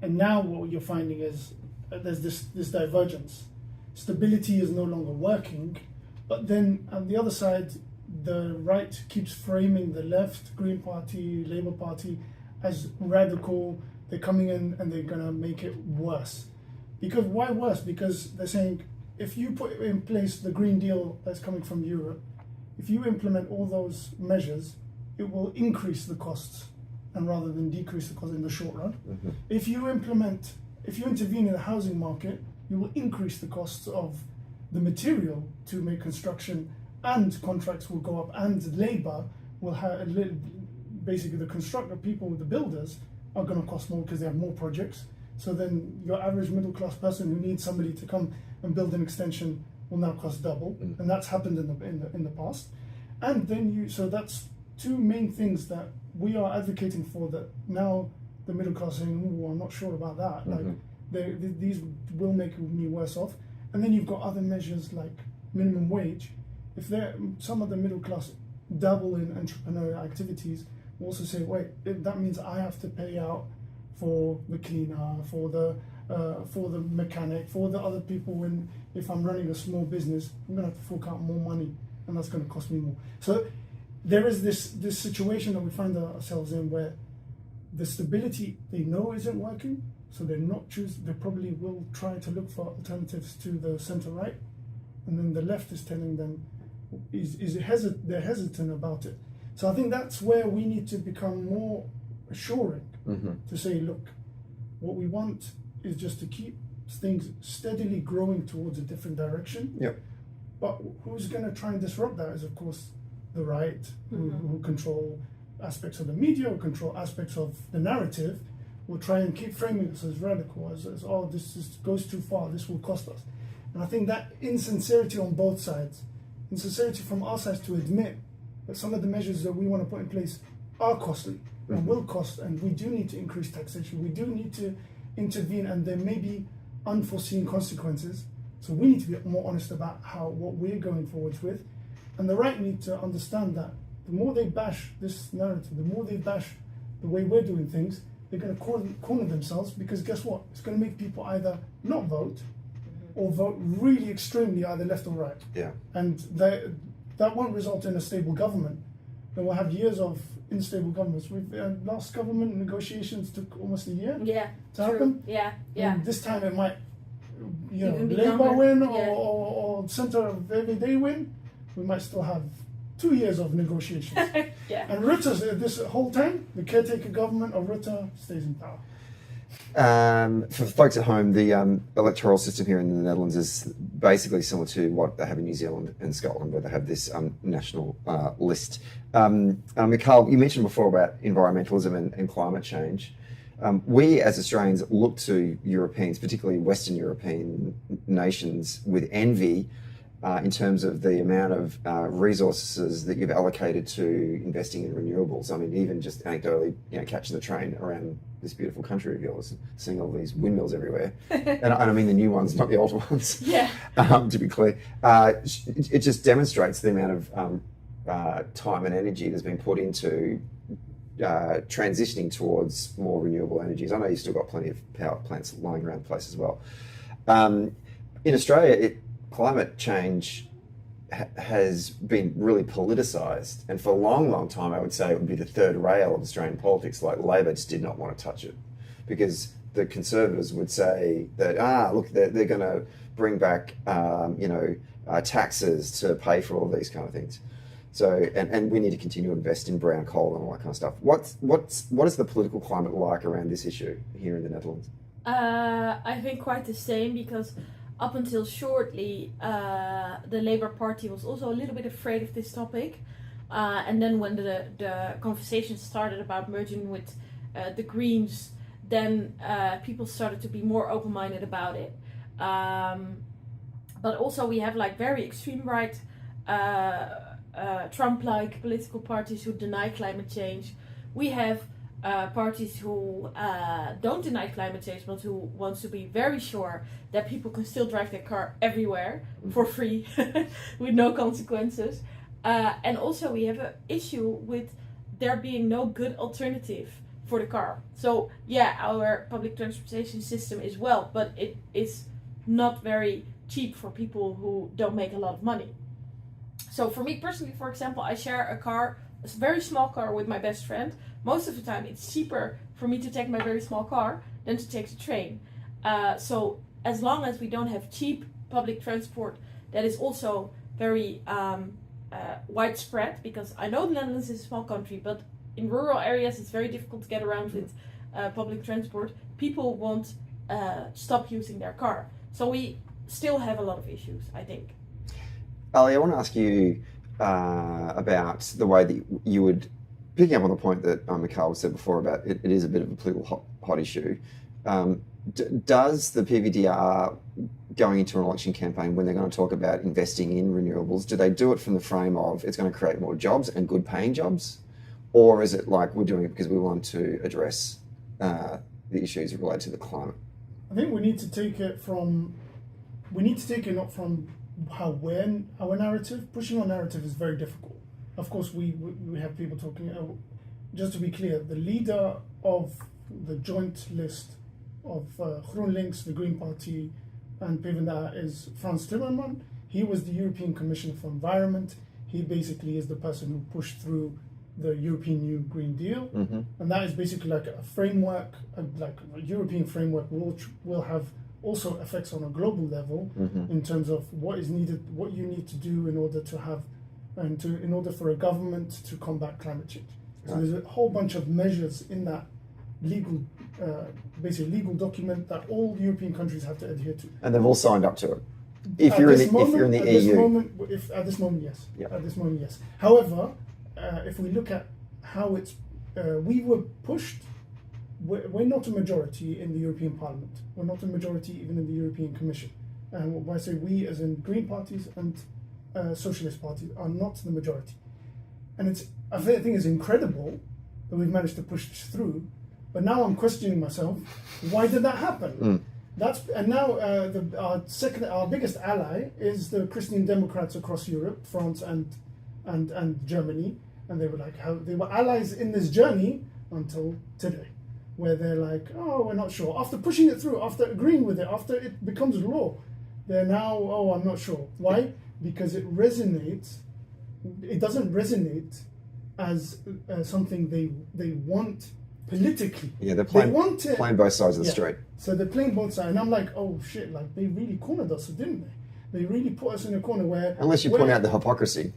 And now what you're finding is there's this divergence. Stability is no longer working, but then on the other side, the right keeps framing the left, Green Party, Labour Party, as radical. they're coming in and they're going to make it worse. Because why worse? Because they're saying, if you put in place the Green Deal that's coming from Europe, if you implement all those measures, it will increase the costs, and rather than decrease the costs in the short run. Mm-hmm. If you intervene in the housing market, you will increase the costs of the material to make construction, and contracts will go up, and labor will have basically the constructor people, the builders, are going to cost more because they have more projects. So then your average middle class person who needs somebody to come and build an extension will now cost double, and that's happened in the past. And then so that's two main things that we are advocating for, that now the middle class saying, oh, I'm not sure about that. Like these will make me worse off. And then you've got other measures like minimum wage. If some of the middle class dabble in entrepreneurial activities, will also say, wait, that means I have to pay out for the cleaner, for the mechanic, for the other people. When if I'm running a small business, I'm going to have to fork out more money, and that's going to cost me more. So there is this situation that we find ourselves in, where the stability they know isn't working, so they probably will try to look for alternatives to the centre right, and then the left is telling them they're hesitant about it. So I think that's where we need to become more assuring, to say, look, what we want is just to keep things steadily growing towards a different direction. Yep. But who's going to try and disrupt that is, of course, the right, who control aspects of the media, or control aspects of the narrative, will try and keep framing this as radical, as oh, goes too far, this will cost us. And I think that insincerity on both sides, insincerity from our sides to admit that some of the measures that we want to put in place are costly and will cost, and we do need to increase taxation, we do need to intervene, and there may be unforeseen consequences. So we need to be more honest about what we're going forwards with. And the right need to understand that the more they bash this narrative, the more they bash the way we're doing things, they're going to corner themselves, because guess what? It's going to make people either not vote or vote really extremely, either left or right. Yeah. And that won't result in a stable government. Then we'll have years of unstable governments. Last government negotiations took almost a year to happen. Yeah. And this time it might, Even be Labour longer. win Yeah. or Centre of they win. We might still have 2 years of negotiations. Yeah. And Rutte, this whole time, the caretaker government of Rutte stays in power. For folks at home, the electoral system here in the Netherlands is basically similar to what they have in New Zealand and Scotland, where they have this national list. Mikal, you mentioned before about environmentalism and climate change. We as Australians look to Europeans, particularly Western European nations, with envy in terms of the amount of resources that you've allocated to investing in renewables. I mean, even just anecdotally, catching the train around this beautiful country of yours, seeing all these windmills everywhere. And I mean the new ones, not the old ones, Yeah. to be clear. It just demonstrates the amount of time and energy that's been put into transitioning towards more renewable energies. I know you've still got plenty of power plants lying around the place as well. In Australia, climate change has been really politicised, and for a long time I would say it would be the third rail of Australian politics. Like Labor just did not want to touch it, because the Conservatives would say that look, they're going to bring back taxes to pay for all these kind of things. So and we need to continue to invest in brown coal and all that kind of stuff. What is the political climate like around this issue here in the Netherlands? I think quite the same, because up until shortly, the Labour Party was also a little bit afraid of this topic. And then when the conversation started about merging with the Greens, then people started to be more open-minded about it. But also we have like very extreme right, Trump-like political parties who deny climate change. We have parties who don't deny climate change, but who want to be very sure that people can still drive their car everywhere for free with no consequences. And also we have an issue with there being no good alternative for the car. So yeah, our public transportation system is well, but it is not very cheap for people who don't make a lot of money. So for me personally, for example, I share a very small car with my best friend, most of the time it's cheaper for me to take my very small car than to take the train. So as long as we don't have cheap public transport that is also very widespread, because I know the Netherlands is a small country, but in rural areas it's very difficult to get around with public transport, people won't stop using their car. So we still have a lot of issues, I think. Ali, I want to ask you about the way that you would, picking up on the point that Mikal said before about it is a bit of a political hot issue. Does the PVDR, going into an election campaign, when they're going to talk about investing in renewables, do they do it from the frame of it's going to create more jobs and good paying jobs? Or is it like we're doing it because we want to address the issues related to the climate? I think we need to take it not from our narrative. Pushing our narrative is very difficult. Of course, we have people talking. Just to be clear, the leader of the joint list of GroenLinks, the Green Party, and PvdA is Frans Timmermans. He was the European Commissioner for Environment. He basically is the person who pushed through the European New Green Deal, and that is basically like a framework, like a European framework, which will have also effects on a global level in terms of what is needed, what you need to do in order to have, in order for a government to combat climate change. So there's a whole bunch of measures in that legal, basically legal document that all European countries have to adhere to. And they've all signed up to it. If you're in the EU. At this moment, yes. Yeah. At this moment, yes. However, if we look at how it's, we were pushed. We're not a majority in the European Parliament. We're not a majority even in the European Commission. And when I say we, as in Green parties and Socialist parties, are not the majority. And I think it's incredible that we've managed to push this through. But now I'm questioning myself, why did that happen? And now our biggest ally is the Christian Democrats across Europe, France and Germany, and they were allies in this journey until today, where they're like, oh, we're not sure. After pushing it through, after agreeing with it, after it becomes law, they're now, oh, I'm not sure. Why? Because it resonates. It doesn't resonate as something they want politically. Yeah, they're playing both sides of the street. So they're playing both sides, and I'm like, oh shit, like they really cornered us, didn't they? They really put us in a corner where... Unless you point out the hypocrisy.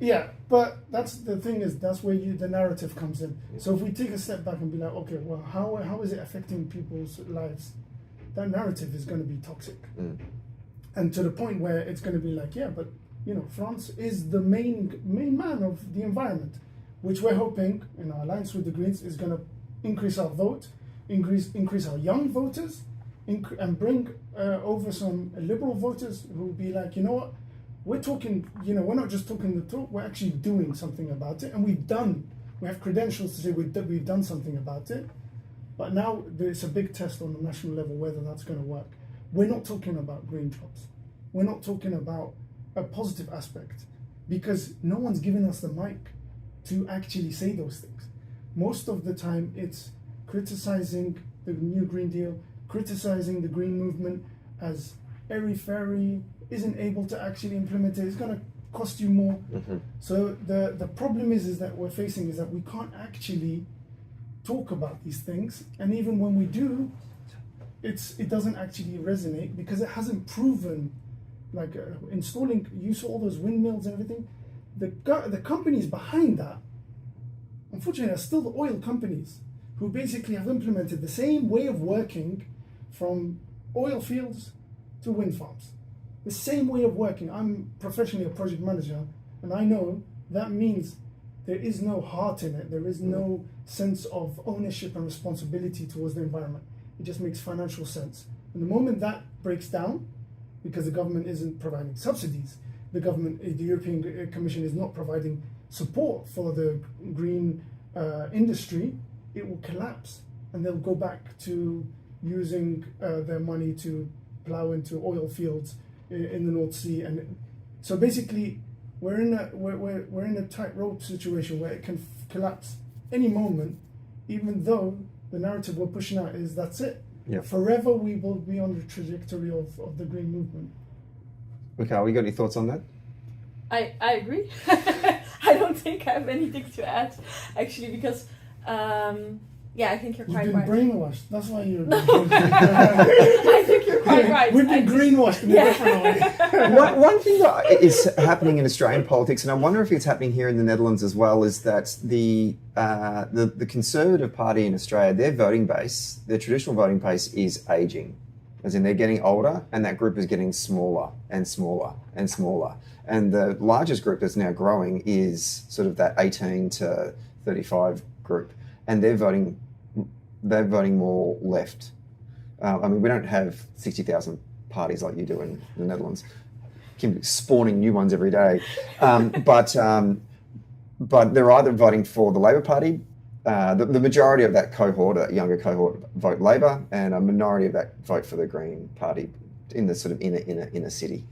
Yeah, but that's the thing is, that's where the narrative comes in. So if we take a step back and be like, okay, well, how is it affecting people's lives? That narrative is going to be toxic. And to the point where it's going to be like, yeah, but, France is the main man of the environment, which we're hoping, in our alliance with the Greens, is going to increase our vote, increase our young voters, and bring over some liberal voters who will be like, you know what, we're talking, we're not just talking the talk, we're actually doing something about it. And we have credentials to say we've done something about it. But now it's a big test on the national level whether that's going to work. We're not talking about green jobs. We're not talking about a positive aspect, because no one's given us the mic to actually say those things. Most of the time it's criticizing the new Green Deal, criticizing the green movement as airy-fairy, isn't able to actually implement it, it's going to cost you more. So the problem is that we're facing is that we can't actually talk about these things, and even when we do, it doesn't actually resonate because it hasn't proven, like installing, you saw all those windmills and everything, the companies behind that, unfortunately, are still the oil companies who basically have implemented the same way of working from oil fields to wind farms. The same way of working. I'm professionally a project manager, and I know that means there is no heart in it. There is no sense of ownership and responsibility towards the environment. It just makes financial sense. And the moment that breaks down, because the government isn't providing subsidies, the European Commission is not providing support for the green industry, it will collapse, and they'll go back to using their money to plow into oil fields in the North Sea. And so basically we're in a tightrope situation where it can collapse any moment, even though the narrative we're pushing out is that's it. Yeah. Forever we will be on the trajectory of the green movement. Okay, we got any thoughts on that? I agree. I don't think I have anything to add, actually, because Yeah, I think you're You've quite been right. brainwashed. That's why you're. I think you're quite right. We've been greenwashed in a different way. One thing that is happening in Australian politics, and I wonder if it's happening here in the Netherlands as well, is that the Conservative Party in Australia, their voting base, their traditional voting base, is ageing. As in, they're getting older, and that group is getting smaller and smaller and smaller. And the largest group that's now growing is sort of that 18 to 35 group, and they're voting more left. I mean, we don't have 60,000 parties like you do in the Netherlands, spawning new ones every day. But they're either voting for the Labor Party. The majority of that cohort, a younger cohort, vote Labor, and a minority of that vote for the Green Party in the sort of inner city.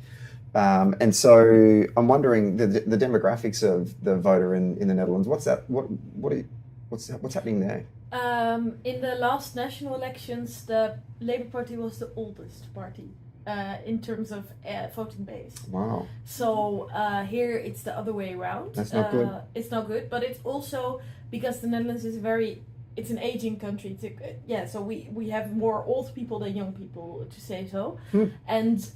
And so I'm wondering the demographics of the voter in the Netherlands. What's that? What's happening there? In the last national elections, the Labour Party was the oldest party in terms of voting base. Wow. So here it's the other way around. That's not good. It's not good, but it's also because the Netherlands is it's an aging country. So we have more old people than young people, to say so. And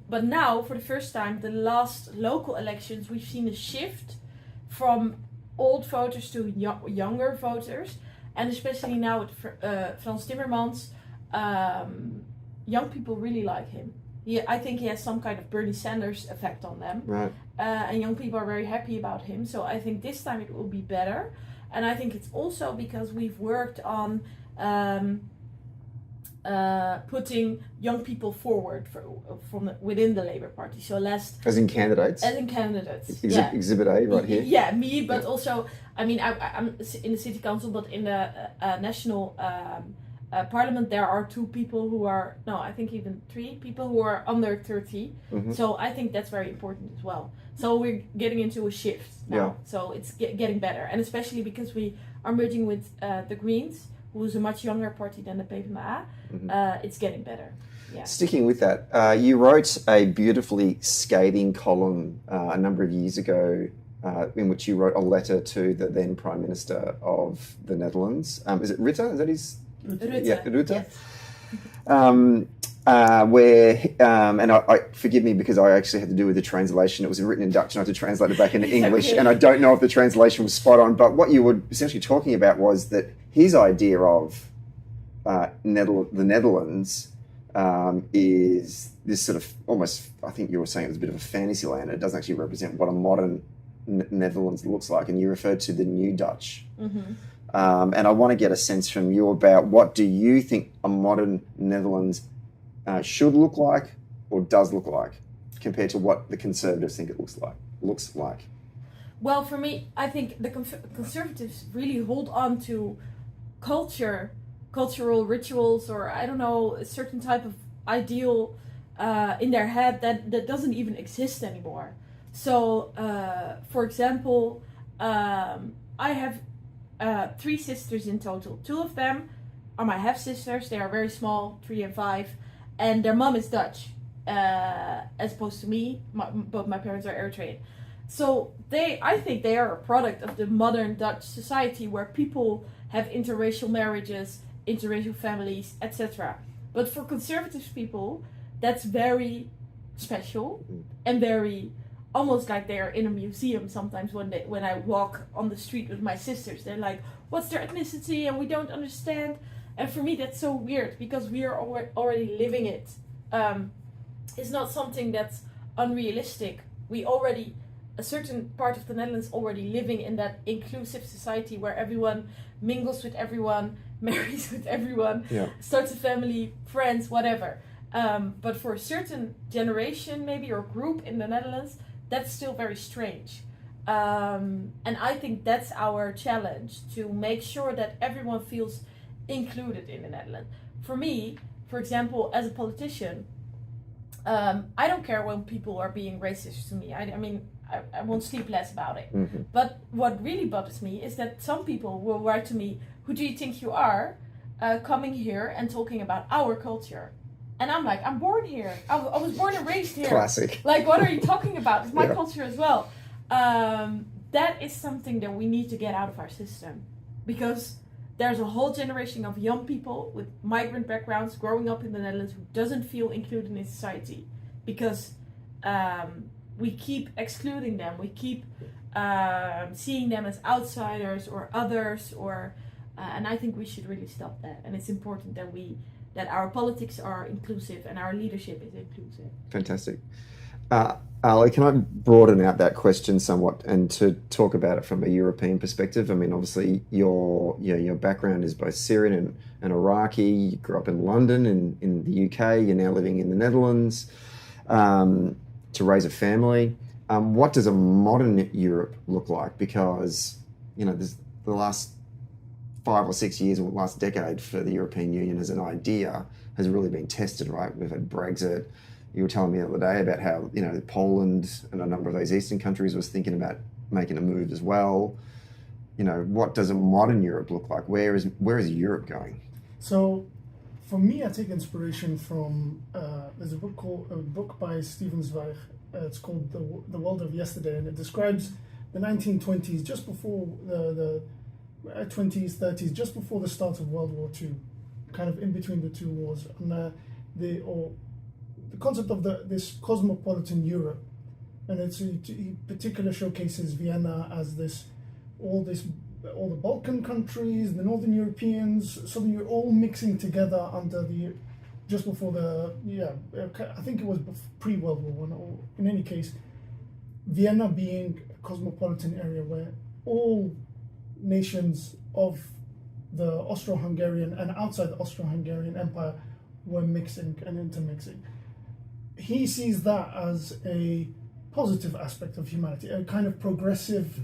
but now, for the first time, the last local elections, we've seen a shift from old voters to younger voters. And especially now with Frans Timmermans, young people really like him. I think he has some kind of Bernie Sanders effect on them. Right. And young people are very happy about him. So I think this time it will be better. And I think it's also because we've worked on putting young people forward from within the Labour Party. So less... As in candidates? As in candidates, Exhibit A right here? Yeah, me, but also... I mean, I'm in the city council, but in the national parliament, there are 2 people who are... No, I think even 3 people who are under 30. Mm-hmm. So I think that's very important as well. So we're getting into a shift now. Yeah. So it's getting better. And especially because we are merging with the Greens, who is a much younger party than the PvdA, it's getting better. Yeah. Sticking with that, you wrote a beautifully scathing column a number of years ago in which you wrote a letter to the then Prime Minister of the Netherlands. Is it Rutte? Is that his? Rutte. Yeah, Rutte. Yes. And I forgive me because I actually had to do with the translation. It was written in Dutch and I had to translate it back into English, and I don't know if the translation was spot on, but what you were essentially talking about was that his idea of the Netherlands is this sort of almost, I think you were saying it was a bit of a fantasy land. It doesn't actually represent what a modern Netherlands looks like, and you referred to the New Dutch. Mm-hmm. And I want to get a sense from you about what do you think a modern Netherlands should look like or does look like compared to what the Conservatives think it looks like. Well, for me, I think the Conservatives really hold on to cultural rituals, or I don't know, a certain type of ideal in their head that doesn't even exist anymore. So, for example, I have 3 sisters in total. 2 of them are my half-sisters. They are very small, 3 and 5. And their mom is Dutch, as opposed to me. Both my parents are Eritrean. So I think they are a product of the modern Dutch society where people have interracial marriages, interracial families, etc. But for conservative people, that's very special and very almost like they're in a museum sometimes when I walk on the street with my sisters. They're like, what's their ethnicity? And we don't understand. And for me, that's so weird because we are already living it. It's not something that's unrealistic. A certain part of the Netherlands already living in that inclusive society where everyone mingles with everyone, marries with everyone, starts a family, friends, whatever. But for a certain generation maybe or group in the Netherlands, that's still very strange. And I think that's our challenge, to make sure that everyone feels included in the Netherlands. For me, for example, as a politician, I don't care when people are being racist to me. I mean, I won't sleep less about it. Mm-hmm. But what really bothers me is that some people will write to me, who do you think you are, coming here and talking about our culture? And I'm like, I'm born here. I was born and raised here. Classic. Like, what are you talking about? It's my culture as well. That is something that we need to get out of our system. because there's a whole generation of young people with migrant backgrounds growing up in the Netherlands who doesn't feel included in society because we keep excluding them. We keep seeing them as outsiders or others, and I think we should really stop that. And it's important that our politics are inclusive and our leadership is inclusive. Fantastic. Ali, can I broaden out that question somewhat and to talk about it from a European perspective? I mean, obviously, your background is both Syrian and Iraqi. You grew up in London, in the UK. You're now living in the Netherlands to raise a family. What does a modern Europe look like? Because, there's the last 5 or 6 years, or last decade for the European Union as an idea has really been tested, right? We've had Brexit. You were telling me the other day about how, Poland and a number of those Eastern countries was thinking about making a move as well. What does a modern Europe look like? Where is Europe going? So, for me, I take inspiration from there's a book by Stephen Zweig. It's called The World of Yesterday, and it describes the 1920s, just before the 20s, 30s, just before the start of World War II, kind of in between the two wars, and the concept of this cosmopolitan Europe, and he particularly showcases Vienna as all the Balkan countries, the Northern Europeans, Southern Europe, all mixing together under just before I think it was pre-World War I, or in any case, Vienna being a cosmopolitan area where all nations of the Austro-Hungarian and outside the Austro-Hungarian Empire were mixing and intermixing. He sees that as a positive aspect of humanity, a kind of progressive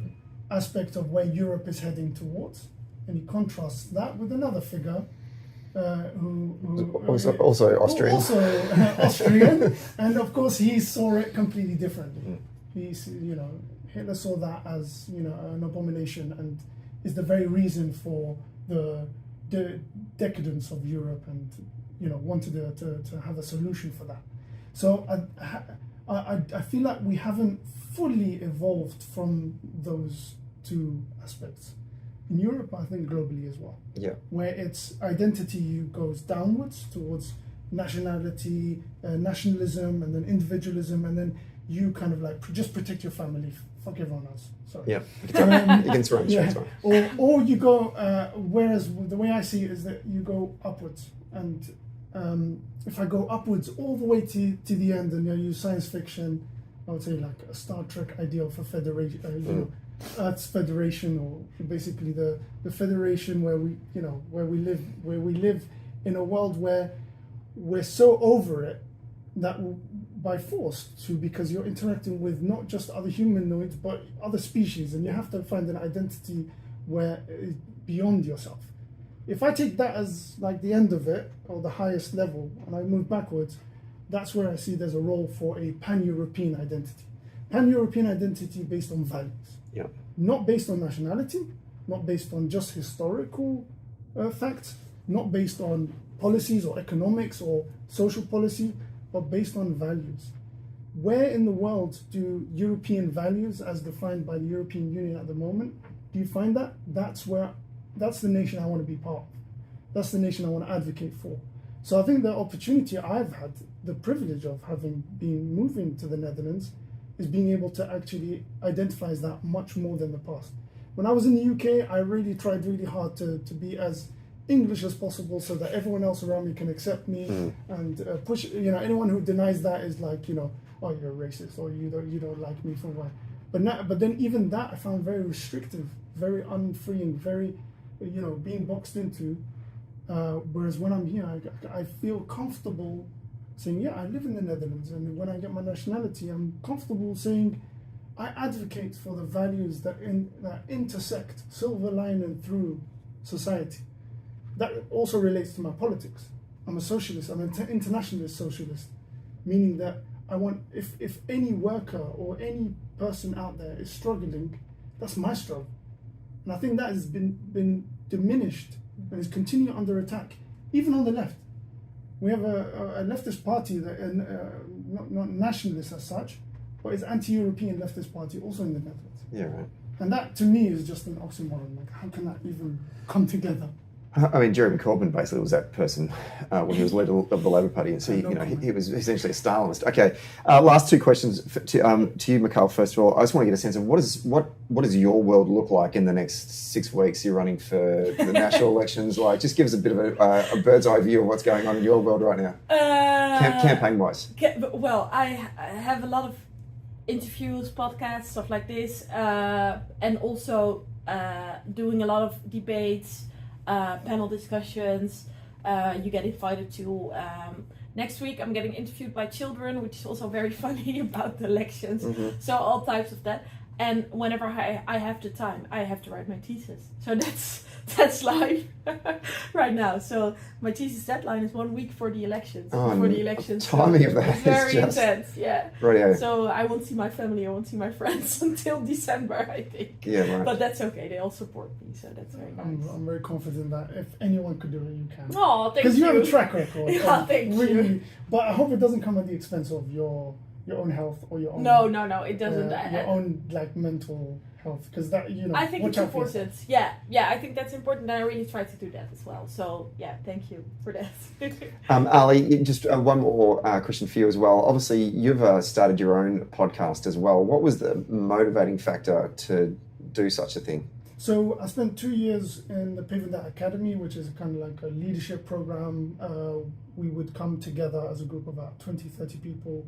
aspect of where Europe is heading towards, and he contrasts that with another figure who also Austrian. Austrian, and of course he saw it completely differently. Hitler saw that as an abomination, and is the very reason for the decadence of Europe, and wanted to have a solution for that. So I feel like we haven't fully evolved from those two aspects. In Europe, I think globally as well. Yeah. Where its identity goes downwards towards nationality, nationalism, and then individualism, and then you kind of like just protect your family, fuck everyone else. Sorry. Yeah. Against right. Yeah. Or you go. Whereas the way I see it is that you go upwards, and if I go upwards all the way to the end, and use science fiction, I would say like a Star Trek ideal for federation, Earth's federation, or basically the federation where we live in a world where we're so over it that by force because you're interacting with not just other humanoids but other species, and you have to find an identity where beyond yourself. If I take that as like the end of it, or the highest level, and I move backwards, that's where I see there's a role for a pan-European identity. Pan-European identity based on values. Yeah. Not based on nationality, not based on just historical facts, not based on policies or economics or social policy, but based on values. Where in the world do European values, as defined by the European Union at the moment, do you find that? That's the nation I want to be part of. That's the nation I want to advocate for. So I think the opportunity I've had, the privilege of having been moving to the Netherlands, is being able to actually identify that much more than the past. When I was in the UK, I really tried really hard to be as English as possible so that everyone else around me can accept me and push. Anyone who denies that is like, oh, you're racist, or you don't like me for why. But then even that I found very restrictive, very unfreeing, very being boxed into. Whereas when I'm here, I feel comfortable saying, yeah, I live in the Netherlands, and when I get my nationality, I'm comfortable saying I advocate for the values that intersect, silver lining through society. That also relates to my politics. I'm a socialist. I'm an internationalist socialist, meaning that I want, if any worker or any person out there is struggling, that's my struggle. And I think that has been diminished and is continuing under attack, even on the left. We have a leftist party that, not nationalist as such, but it's anti-European leftist party also in the Netherlands. Yeah, right. And that, to me, is just an oxymoron. Like, how can that even come together? I mean, Jeremy Corbyn basically was that person when he was leader of the Labor Party, and so he was essentially a Stalinist. Okay, last two questions to you, Mikal. First of all, I just want to get a sense of what does your world look like in the next 6 weeks? You're running for the national elections. Like, just give us a bit of a bird's eye view of what's going on in your world right now, campaign wise. Well, I have a lot of interviews, podcasts, stuff like this, and also doing a lot of debates. Panel discussions. You get invited to next week. I'm getting interviewed by children, which is also very funny about the elections. Mm-hmm. So all types of that. And whenever I have the time, I have to write my thesis. So that's life right now. So my thesis deadline is 1 week for the elections. Timing of that is very intense. Yeah. Right. So I won't see my family. I won't see my friends until December, I think. Yeah. Right. But that's okay. They all support me, so that's very nice. I'm very confident that if anyone could do it, you can. Oh, thank you. Because you have a track record. Yeah, thank you. But I hope it doesn't come at the expense of your own health or your own. No, it doesn't. Your own mental health, because that I think it's important. Yeah, I think that's important, and I really try to do that as well. So yeah, thank you for that. Ali, just one more question for you as well. Obviously, you've started your own podcast as well. What was the motivating factor to do such a thing? So I spent 2 years in the Paving That Academy, which is kind of like a leadership program. We would come together as a group of about 20, 30 people,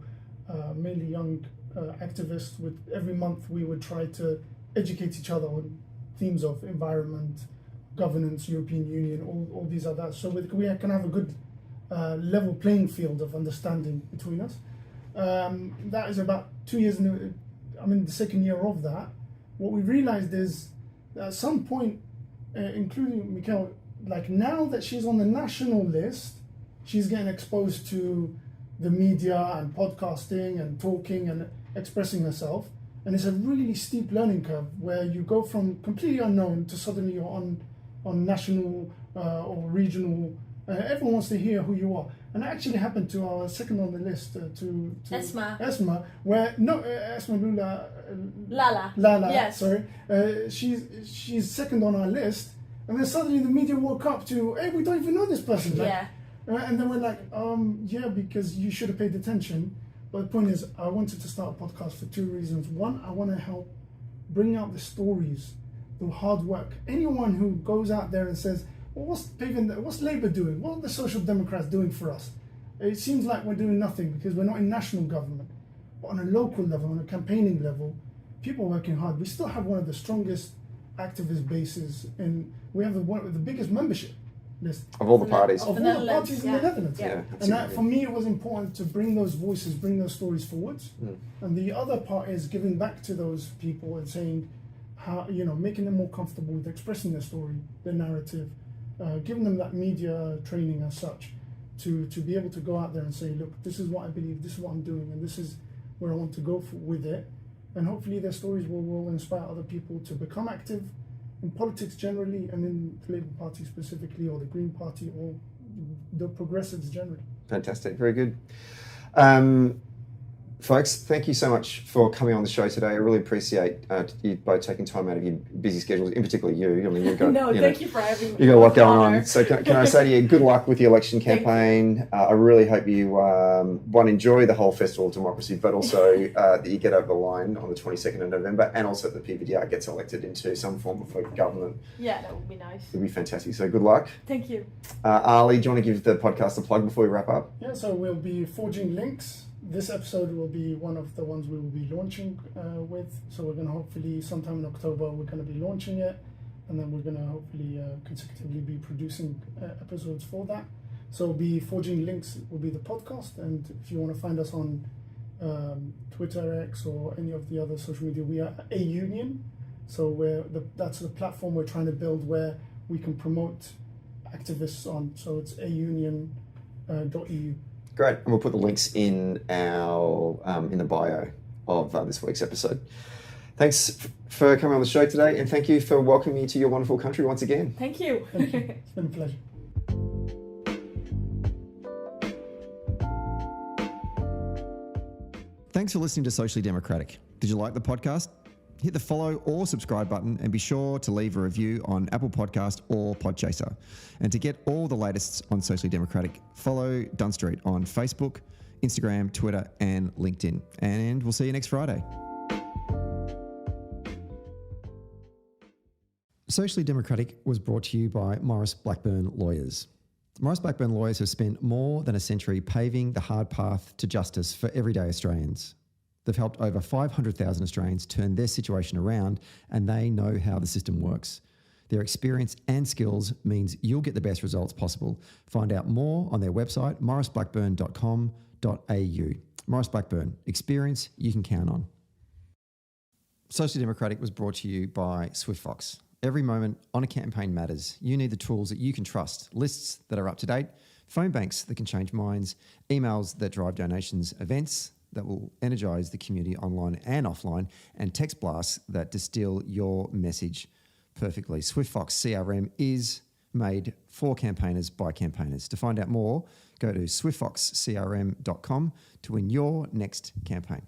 mainly young activists. Every month we would try to educate each other on themes of environment, governance, European Union, all these other. So we can have a good level playing field of understanding between us. That is about 2 years. I'm in the second year of that. What we realized is at some point, including Mikal, like now that she's on the national list, she's getting exposed to the media and podcasting and talking and expressing herself. And it's a really steep learning curve where you go from completely unknown to suddenly you're on national or regional. Everyone wants to hear who you are. And that actually happened to our second on the list, to Esma, where Esma Lala, yes. Sorry, she's second on our list, and then suddenly the media woke up to, hey, we don't even know this person. Yeah. And then we're like, yeah, because you should have paid attention. But the point is, I wanted to start a podcast for two reasons. One, I want to help bring out the stories, the hard work. Anyone who goes out there and says, well, what's Labour doing? What are the Social Democrats doing for us? It seems like we're doing nothing because we're not in national government. But on a local level, on a campaigning level, people are working hard. We still have one of the strongest activist bases, and we have one of the biggest membership list of all the parties. Of all the parties in the Netherlands. Yeah. And that, for me, it was important to bring those voices, bring those stories forwards. And the other part is giving back to those people and saying how, making them more comfortable with expressing their story, their narrative, giving them that media training as such to be able to go out there and say, look, this is what I believe, this is what I'm doing, and this is where I want to go with it. And hopefully their stories will inspire other people to become active in politics generally, and in the Labour Party specifically, or the Green Party, or the progressives generally. Fantastic, very good. Folks, thank you so much for coming on the show today. I really appreciate you both taking time out of your busy schedules, in particular you. I mean, you've got thank you for having me. You've got a lot going on. So can I say to you, good luck with the election campaign. I really hope you enjoy the whole Festival of Democracy, but also that you get over the line on the 22nd of November, and also that the PVDR gets elected into some form of government. Yeah, that would be nice. It would be fantastic. So good luck. Thank you. Ali, do you want to give the podcast a plug before we wrap up? Yeah, so we'll be forging links. This episode will be one of the ones we will be launching with. So we're going to hopefully sometime in October, we're going to be launching it. And then we're going to hopefully consecutively be producing episodes for that. So it'll be Forging Links will be the podcast. And if you want to find us on Twitter, X, or any of the other social media, we are AUnion. So that's the platform we're trying to build where we can promote activists on. So it's AUnion.eu. Great, and we'll put the links in our in the bio of this week's episode. Thanks for coming on the show today, and thank you for welcoming me to your wonderful country once again. Thank you. Thank you. It's been a pleasure. Thanks for listening to Socially Democratic. Did you like the podcast? Hit the follow or subscribe button and be sure to leave a review on Apple Podcast or Podchaser. And to get all the latest on Socially Democratic, follow Dunn Street on Facebook, Instagram, Twitter and LinkedIn. And we'll see you next Friday. Socially Democratic was brought to you by Maurice Blackburn Lawyers. Maurice Blackburn Lawyers have spent more than a century paving the hard path to justice for everyday Australians. They've helped over 500,000 Australians turn their situation around, and they know how the system works. Their experience and skills means you'll get the best results possible. Find out more on their website, mauriceblackburn.com.au. Maurice Blackburn, experience you can count on. Socially Democratic was brought to you by SwiftFox. Every moment on a campaign matters. You need the tools that you can trust, lists that are up to date, phone banks that can change minds, emails that drive donations, events that will energise the community online and offline, and text blasts that distill your message perfectly. SwiftFox CRM is made for campaigners by campaigners. To find out more, go to swiftfoxcrm.com to win your next campaign.